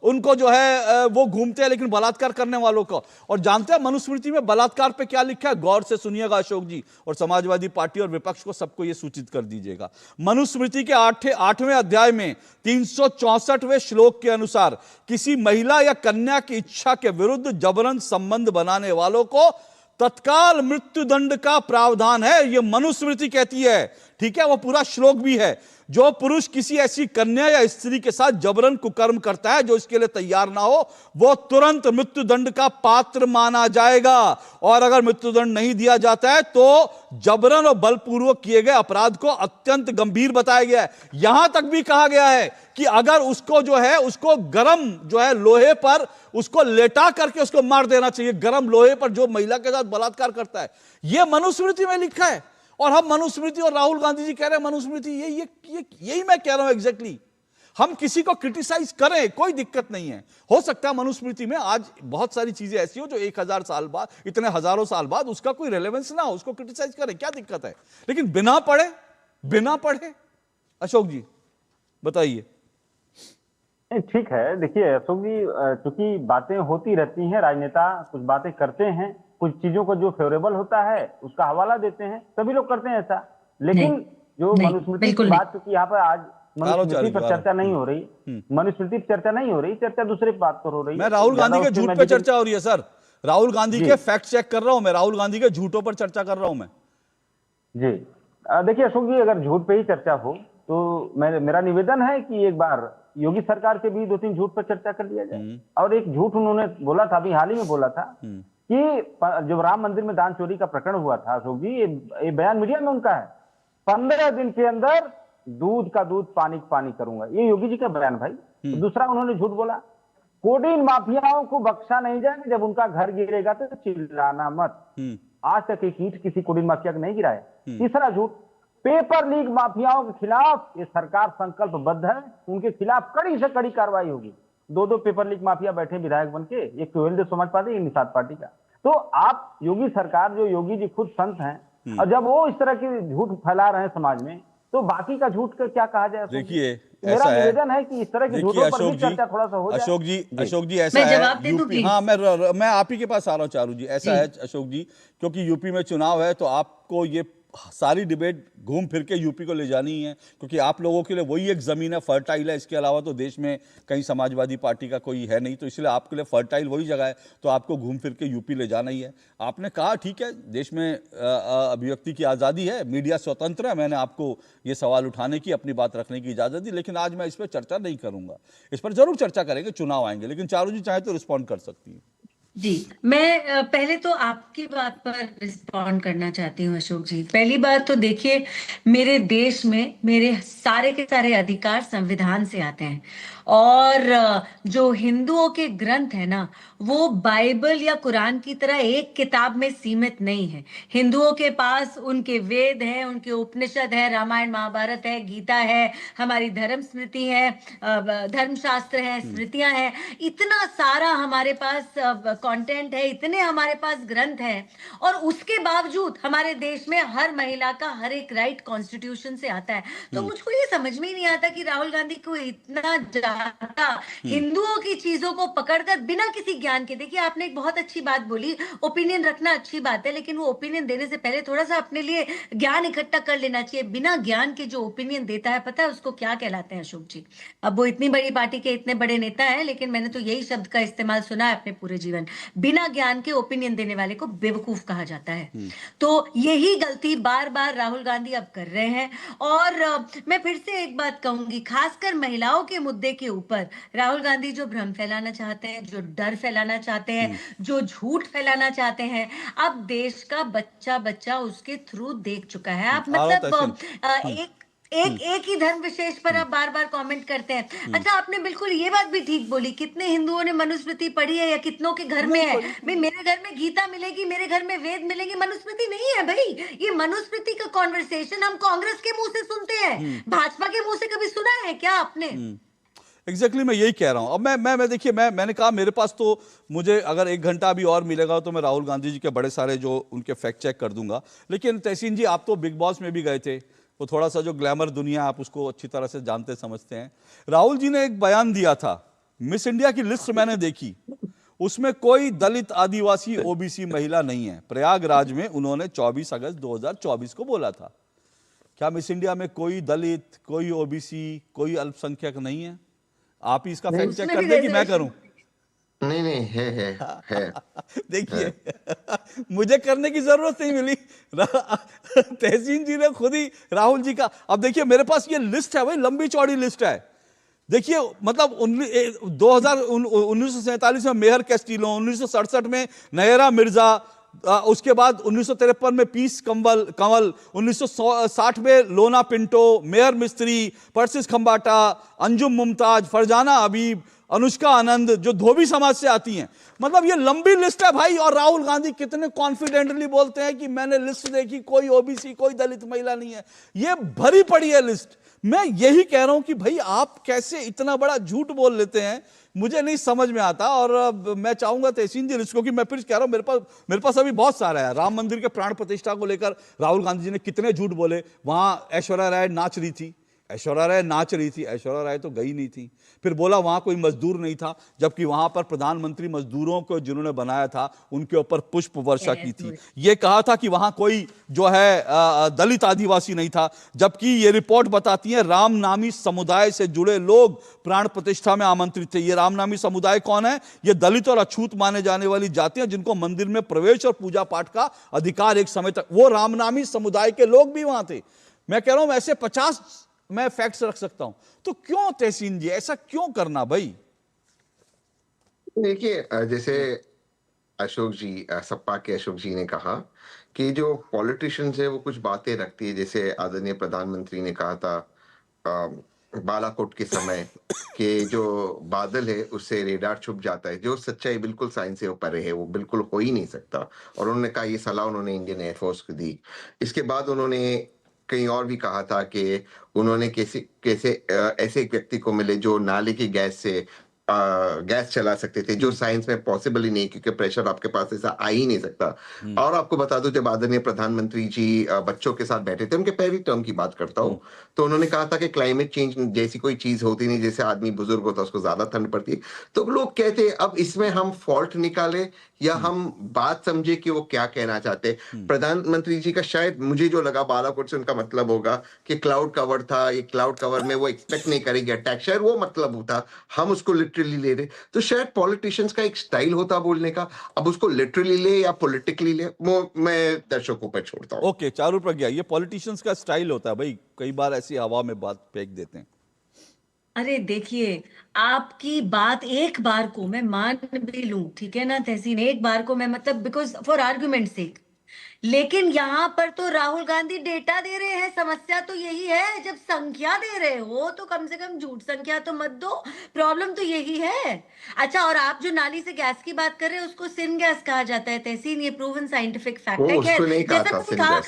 उनको जो है वो घूमते हैं, लेकिन बलात्कार करने वालों को। और जानते हैं मनुस्मृति में बलात्कार पे क्या लिखा है? गौर से सुनिएगा अशोक जी, और समाजवादी पार्टी और विपक्ष को सबको ये सूचित कर दीजिएगा। मनुस्मृति के 8वें अध्याय में 364वें श्लोक के अनुसार किसी महिला या कन्या की इच्छा के विरुद्ध जबरन संबंध बनाने वालों को तत्काल मृत्यु दंड का प्रावधान है। यह मनुस्मृति कहती है, ठीक है, वो पूरा श्लोक भी है। जो पुरुष किसी ऐसी कन्या या स्त्री के साथ जबरन कुकर्म करता है जो इसके लिए तैयार ना हो, वो तुरंत मृत्यु दंड का पात्र माना जाएगा। और अगर मृत्यु दंड नहीं दिया जाता है तो जबरन और बलपूर्वक किए गए अपराध को अत्यंत गंभीर बताया गया है। यहां तक भी कहा गया है कि अगर उसको जो है उसको गरम जो है लोहे पर उसको लेटा करके उसको मार देना चाहिए, गरम लोहे पर जो महिला के साथ बलात्कार करता है। यह मनुस्मृति में लिखा है। और हम मनुस्मृति, और राहुल गांधी जी कह रहे हैं मनुस्मृति, यही मैं कह रहा हूं एग्जैक्टली। हम किसी को क्रिटिसाइज करें, कोई दिक्कत नहीं है। हो सकता है मनुस्मृति में आज बहुत सारी चीजें ऐसी हो जो 1000 साल बाद, इतने हजारों साल बाद उसका कोई रेलेवेंस ना हो, उसको क्रिटिसाइज करें, क्या दिक्कत है? लेकिन बिना पढ़े अशोक जी बताइए। ठीक है, देखिए अशोक जी, चूंकि बातें होती रहती हैं, राजनेता कुछ बातें करते हैं, कुछ चीजों को जो फेवरेबल होता है उसका हवाला देते हैं, सभी लोग करते हैं ऐसा। लेकिन जो मनुस्मृति की बात, क्योंकि यहाँ पर आज मनुस्मृति पर चर्चा नहीं हो रही, मनुस्मृति पर चर्चा नहीं हो रही, चर्चा दूसरे बात पर हो रही है। मैं राहुल गांधी के झूठ पे चर्चा हो रही है सर, राहुल गांधी के फैक्ट चेक कर रहा हूं मैं, राहुल गांधी के झूठों पर चर्चा कर रहा हूं मैं। जी देखिए अशोक जी, अगर झूठ पे ही चर्चा हो तो मेरा निवेदन है कि एक बार योगी सरकार के भी 2-3 झूठ पर चर्चा कर लिया जाए। और एक झूठ उन्होंने बोला था, अभी हाल ही में बोला था कि जब राम मंदिर में दान चोरी का प्रकरण हुआ था, अशोक जी ये बयान मीडिया में उनका है, 15 दिन के अंदर दूध का दूध पानी का पानी करूंगा, ये योगी जी का बयान भाई। दूसरा उन्होंने झूठ बोला, कोडीन माफियाओं को बख्शा नहीं जाएगा, जब उनका घर गिरेगा तो चिल्लाना मत। आज तक एक ईंट किसी कोडीन माफिया को नहीं गिरा है। तीसरा झूठ, पेपर लीक माफियाओं के खिलाफ ये सरकार संकल्पबद्ध है, उनके खिलाफ कड़ी से कड़ी कार्रवाई होगी। 2 पेपर लीक माफिया बैठे विधायक बन के, एक सुहेलदेव समाज पार्टी, एक निषाद पार्टी का। तो आप योगी सरकार, जो योगी जी खुद संत हैं, और जब वो इस तरह के झूठ फैला रहे हैं समाज में, तो बाकी का झूठ का क्या कहा जाए? देखिए मेरा निवेदन है कि इस तरह के झूठों पर भी चर्चा थोड़ा सा हो जाए। अशोक जी ऐसा है, हाँ मैं आप ही के पास आ रहा हूँ चारू जी। ऐसा है अशोक जी, क्योंकि यूपी में चुनाव है तो आपको ये सारी डिबेट घूम फिर के यूपी को ले जानी है, क्योंकि आप लोगों के लिए वही एक ज़मीन है, फर्टाइल है। इसके अलावा तो देश में कहीं समाजवादी पार्टी का कोई है नहीं, तो इसलिए आपके लिए फर्टाइल वही जगह है, तो आपको घूम फिर के यूपी ले जाना ही है। आपने कहा ठीक है, देश में अभिव्यक्ति की आज़ादी है, मीडिया स्वतंत्र है, मैंने आपको ये सवाल उठाने की, अपनी बात रखने की इजाज़त दी, लेकिन आज मैं इस पर चर्चा नहीं करूँगा। इस पर ज़रूर चर्चा करेंगे, चुनाव आएंगे, लेकिन चारू जी चाहे तो रिस्पॉन्ड कर सकती है। जी, मैं पहले तो आपकी बात पर रिस्पॉन्ड करना चाहती हूँ अशोक जी। पहली बात तो देखिए, मेरे देश में मेरे सारे के सारे अधिकार संविधान से आते हैं, और जो हिंदुओं के ग्रंथ है ना, वो बाइबल या कुरान की तरह एक किताब में सीमित नहीं है। हिंदुओं के पास उनके वेद हैं, उनके उपनिषद है, रामायण महाभारत है, गीता है, हमारी धर्म स्मृति है, धर्मशास्त्र है, स्मृतियां हैं, इतना सारा हमारे पास कंटेंट है, इतने हमारे पास ग्रंथ हैं, और उसके बावजूद हमारे देश में हर महिला का हर एक राइट कॉन्स्टिट्यूशन से आता है। तो मुझको ये समझ में ही नहीं आता कि राहुल गांधी को इतना ज्यादा हिंदुओं की चीजों को पकड़कर बिना किसी ज्ञान के, देखिए आपने एक बहुत अच्छी बात बोली, ओपिनियन रखना अच्छी बात है, लेकिन वो ओपिनियन देने से पहले थोड़ा सा अपने लिए ज्ञान इकट्ठा कर लेना चाहिए। बिना ज्ञान के जो ओपिनियन देता है, पता है उसको क्या कहलाते हैं अशोक जी? अब वो इतनी बड़ी पार्टी के इतने बड़े नेता हैं, लेकिन मैंने तो यही शब्द का इस्तेमाल सुना है अपने पूरे जीवन। बिना ज्ञान के ओपिनियन देने वाले को बेवकूफ कहा जाता है। तो यही गलती बार बार राहुल गांधी अब कर रहे हैं। और मैं फिर से एक बात कहूंगी, खासकर महिलाओं के मुद्दे के ऊपर राहुल गांधी जो भ्रम फैलाना चाहते हैं, जो डर फैलाना चाहते हैं, जो झूठ फैलाना चाहते हैं, अब देश का बच्चा बच्चा उसके थ्रू देख चुका है। आप मतलब एक ही धर्म विशेष पर आप बार बार कमेंट करते हैं। अच्छा, आपने बिल्कुल ये बात भी ठीक बोली, कितने हिंदुओं ने मनुस्मृति पढ़ी है या कितनों के घर में है? भाई मेरे घर में गीता मिलेगी, मेरे घर में वेद मिलेंगे, मनुस्मृति नहीं है भाई। ये मनुस्मृति का कॉन्वर्सेशन हम कांग्रेस के मुंह से सुनते हैं, भाजपा के मुंह से कभी सुना है क्या आपने? एग्जैक्टली मैं यही कह रहा हूं। अब मैं देखिए, मैंने कहा मेरे पास तो, मुझे अगर 1 घंटा भी और मिलेगा तो मैं राहुल गांधी जी के बड़े सारे जो उनके फैक्ट चेक कर दूंगा। लेकिन तहसीन जी, आप तो बिग बॉस में भी गए थे, वो थोड़ा सा जो ग्लैमर दुनिया आप उसको अच्छी तरह से जानते समझते हैं। राहुल जी ने एक बयान दिया था, मिस इंडिया की लिस्ट मैंने देखी, उसमें कोई दलित, आदिवासी, ओबीसी महिला नहीं है। प्रयागराज में उन्होंने 24 अगस्त 2024 को बोला था। क्या मिस इंडिया में कोई दलित, कोई ओबीसी, कोई अल्पसंख्यक नहीं है? आप ही इसका फैक्ट चेक कर दें कि मैं करूं? नहीं है। देखिए मुझे करने की जरूरत नहीं मिली, तहसीन जी ने खुद ही राहुल जी का। अब देखिए मेरे पास ये लिस्ट है भाई, लंबी चौड़ी लिस्ट है। देखिए मतलब 1947 में मेहर कैस्टिलो, 1967 में नयरा मिर्जा, उसके बाद 1953 में पीस कंवल, 1960 में लोना पिंटो, मेयर मिस्त्री, परसिस खंबाटा, अंजुम मुमताज, फरजाना हबीब, अनुष्का आनंद, जो धोबी समाज से आती हैं। मतलब ये लंबी लिस्ट है भाई, और राहुल गांधी कितने कॉन्फिडेंटली बोलते हैं कि मैंने लिस्ट देखी, कोई ओबीसी, कोई दलित महिला नहीं है। ये भरी पड़ी है लिस्ट। मैं यही कह रहा हूं कि भाई आप कैसे इतना बड़ा झूठ बोल लेते हैं, मुझे नहीं समझ में आता। और मैं चाहूंगा तहसीन जी इसको, कि मैं फिर कह रहा हूं, मेरे पास अभी बहुत सारा है। राम मंदिर के प्राण प्रतिष्ठा को लेकर राहुल गांधी जी ने कितने झूठ बोले। वहां ऐश्वर्या राय नाच रही थी, ऐश्वर्या राय तो गई नहीं थी। फिर बोला वहां कोई मजदूर नहीं था, जबकि वहां पर प्रधानमंत्री मजदूरों को जिन्होंने बनाया था उनके ऊपर पुष्प वर्षा की थी। ये कहा था कि वहां कोई जो है दलित, आदिवासी नहीं था, जबकि ये रिपोर्ट बताती है रामनामी समुदाय से जुड़े लोग प्राण प्रतिष्ठा में आमंत्रित थे। ये रामनामी समुदाय कौन है? ये दलित और अछूत माने जाने वाली जातियां, जिनको मंदिर में प्रवेश और पूजा पाठ का अधिकार एक समय तक, वो रामनामी समुदाय के लोग भी वहां थे। मैं कह रहा हूं ऐसे 50 मैं फैक्ट्स रख सकता हूं। तो क्यों तहसीन जी ऐसा क्यों करना भाई? देखिए, जैसे अशोक जी, सपा के अशोक जी ने कहा कि जो पॉलिटिशियंस है वो कुछ बातें रखती है, जैसे आदरणीय प्रधानमंत्री ने कहा था बालाकोट के समय कि जो बादल है उससे रेडार छुप जाता है, जो सच्चाई बिल्कुल साइंस से परे है, वो बिल्कुल हो ही नहीं सकता। और उन्होंने कहा, ये सलाह उन्होंने इंडियन एयरफोर्स को दी। इसके बाद उन्होंने कहीं और भी कहा था कि उन्होंने कैसे ऐसे एक व्यक्ति को मिले जो नाले की गैस से गैस चला सकते थे, जो साइंस में पॉसिबल ही नहीं, क्योंकि प्रेशर आपके पास ऐसा आ ही नहीं सकता। और आपको बता दूं, जब आदरणीय प्रधानमंत्री जी बच्चों के साथ बैठे थे, उनके पहली टर्म की बात करता हूँ, तो उन्होंने कहा था कि क्लाइमेट चेंज जैसी कोई चीज होती नहीं, जैसे आदमी बुजुर्ग होता उसको ज्यादा ठंड पड़ती है। तो लोग कहते अब इसमें हम फॉल्ट निकाले या हम बात समझे कि वो क्या कहना चाहते हैं। प्रधानमंत्री जी का शायद मुझे जो लगा बालाकोट से उनका मतलब होगा कि क्लाउड कवर था, ये क्लाउड कवर में वो एक्सपेक्ट नहीं करेंगे अटैक, शायद वो मतलब होता, हम उसको लिटरली ले रहे। तो शायद पॉलिटिशियंस का एक स्टाइल होता बोलने का, अब उसको लिटरली ले या पॉलिटिकली ले वो मैं दर्शकों पर छोड़ता हूँ। ओके, चारू प्रज्ञा, ये पॉलिटिशियंस का स्टाइल होता है भाई, कई बार ऐसी हवा में बात फेंक देते हैं। अरे देखिए, आपकी बात एक बार को मैं मान भी लूं, ठीक है ना तहसीन, एक बार को मैं मतलब बिकॉज फॉर आर्ग्यूमेंट सेक, लेकिन यहाँ पर तो राहुल गांधी डेटा दे रहे हैं। समस्या तो यही है, जब संख्या दे रहे हो तो कम से कम झूठ संख्या तो मत दो, प्रॉब्लम तो यही है। अच्छा, और आप जो नाली से गैस की बात कर रहे हैं उसको सिन गैस कहा जाता है तहसीन, ये प्रूवन साइंटिफिक फैक्ट है।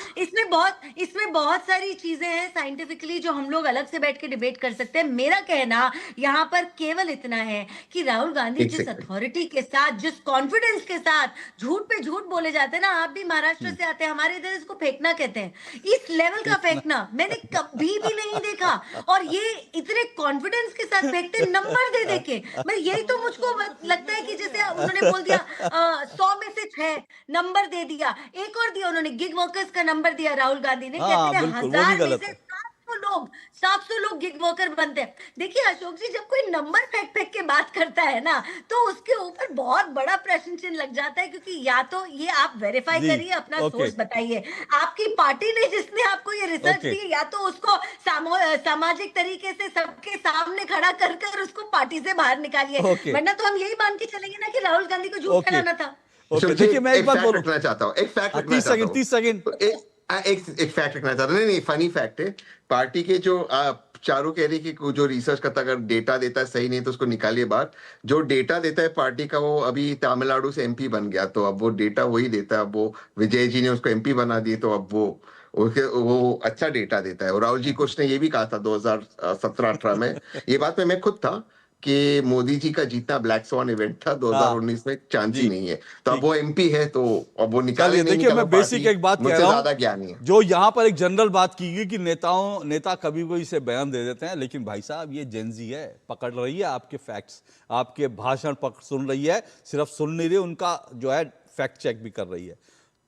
इसमें बहुत सारी चीजें हैं साइंटिफिकली जो हम लोग अलग से बैठ के डिबेट कर सकते हैं। मेरा कहना यहाँ पर केवल इतना है कि राहुल गांधी जिस अथॉरिटी के साथ, जिस कॉन्फिडेंस के साथ झूठ पे झूठ बोले जाते हैं ना, आप भी महाराष्ट्र से आते हैं, हमारे इधर इसको फेंकना कहते हैं, इस लेवल का फेंकना मैंने कभी भी नहीं देखा। और ये इतने कॉन्फिडेंस के साथ फेंकते नंबर दे के, मैं यही तो मुझको लगता है कि जैसे उन्होंने बोल दिया 100 में से 6 नंबर दे दिया, एक और दिया उन्होंने, गिग वर्कर्स का नंबर दिया राहुल गांधी ने, कहते हैं 1000 में से 700 लोग गिग वर्कर बनते हैं। देखिए अशोक जी, जब कोई नंबर फेंक के बात करता है ना, तो उसके ऊपर बहुत बड़ा प्रश्न चिन्ह लग जाता है, क्योंकि या तो ये आप वेरीफाई करिए, अपना सोर्स बताइए, आपकी पार्टी ने जिसने आपको ये रिसर्च दी, या तो उसको सामाजिक तरीके से सबके सामने खड़ा कर उसको पार्टी से बाहर निकालिए, वरना तो हम यही मान के चलेंगे ना कि राहुल गांधी को झूठ फैलाना था। देखिए, मैं एक बात रखना चाहता हूँ, एक फैक्ट रखना 30 सेकंड एक फैक्ट रखना चाहता हूँ। नहीं, फनी फैक्ट है, पार्टी के जो चारों कह रही कि जो रिसर्च करता, अगर डेटा देता है सही नहीं तो उसको निकालिए बाहर। जो डेटा देता है पार्टी का, वो अभी तमिलनाडु से एमपी बन गया, तो अब वो डेटा वही देता है। अब वो विजय जी ने उसको एमपी बना दिए, तो अब वो अच्छा डेटा देता है। और राहुल जी कुछ ने ये भी कहा था 2017-18 में, ये बात में मैं खुद था कि मोदी जी का जीतना ब्लैक स्वान इवेंट था, 2019 में चांस ही नहीं है। तो अब वो एमपी है, तो अब वो निकाले। देखिए, मैं बेसिक एक बात कह रहा हूं, ज्ञानी है। जो यहाँ पर एक जनरल बात की गई कि नेता कभी कोई से बयान दे देते हैं, लेकिन भाई साहब ये जेनजी है, पकड़ रही है आपके फैक्ट्स, आपके भाषण सुन रही है, सिर्फ सुन नहीं रही, उनका जो है फैक्ट चेक भी कर रही है।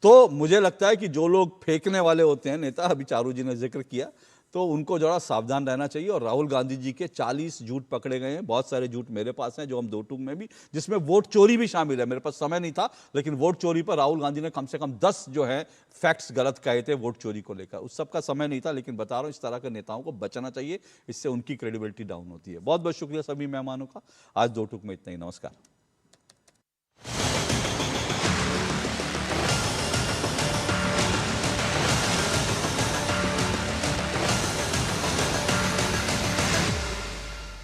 तो मुझे लगता है कि जो लोग फेंकने वाले होते हैं नेता, अभी चारू जी ने जिक्र किया, तो उनको जरा सावधान रहना चाहिए। और राहुल गांधी जी के 40 झूठ पकड़े गए हैं, बहुत सारे झूठ मेरे पास हैं जो हम 2 टूक में भी, जिसमें वोट चोरी भी शामिल है। मेरे पास समय नहीं था, लेकिन वोट चोरी पर राहुल गांधी ने कम से कम 10 जो है फैक्ट्स गलत कहे थे वोट चोरी को लेकर। उस सब का समय नहीं था, लेकिन बता रहा हूं इस तरह के नेताओं को बचना चाहिए, इससे उनकी क्रेडिबिलिटी डाउन होती है। बहुत बहुत शुक्रिया सभी मेहमानों का। आज 2 टूक में इतना ही, नमस्कार।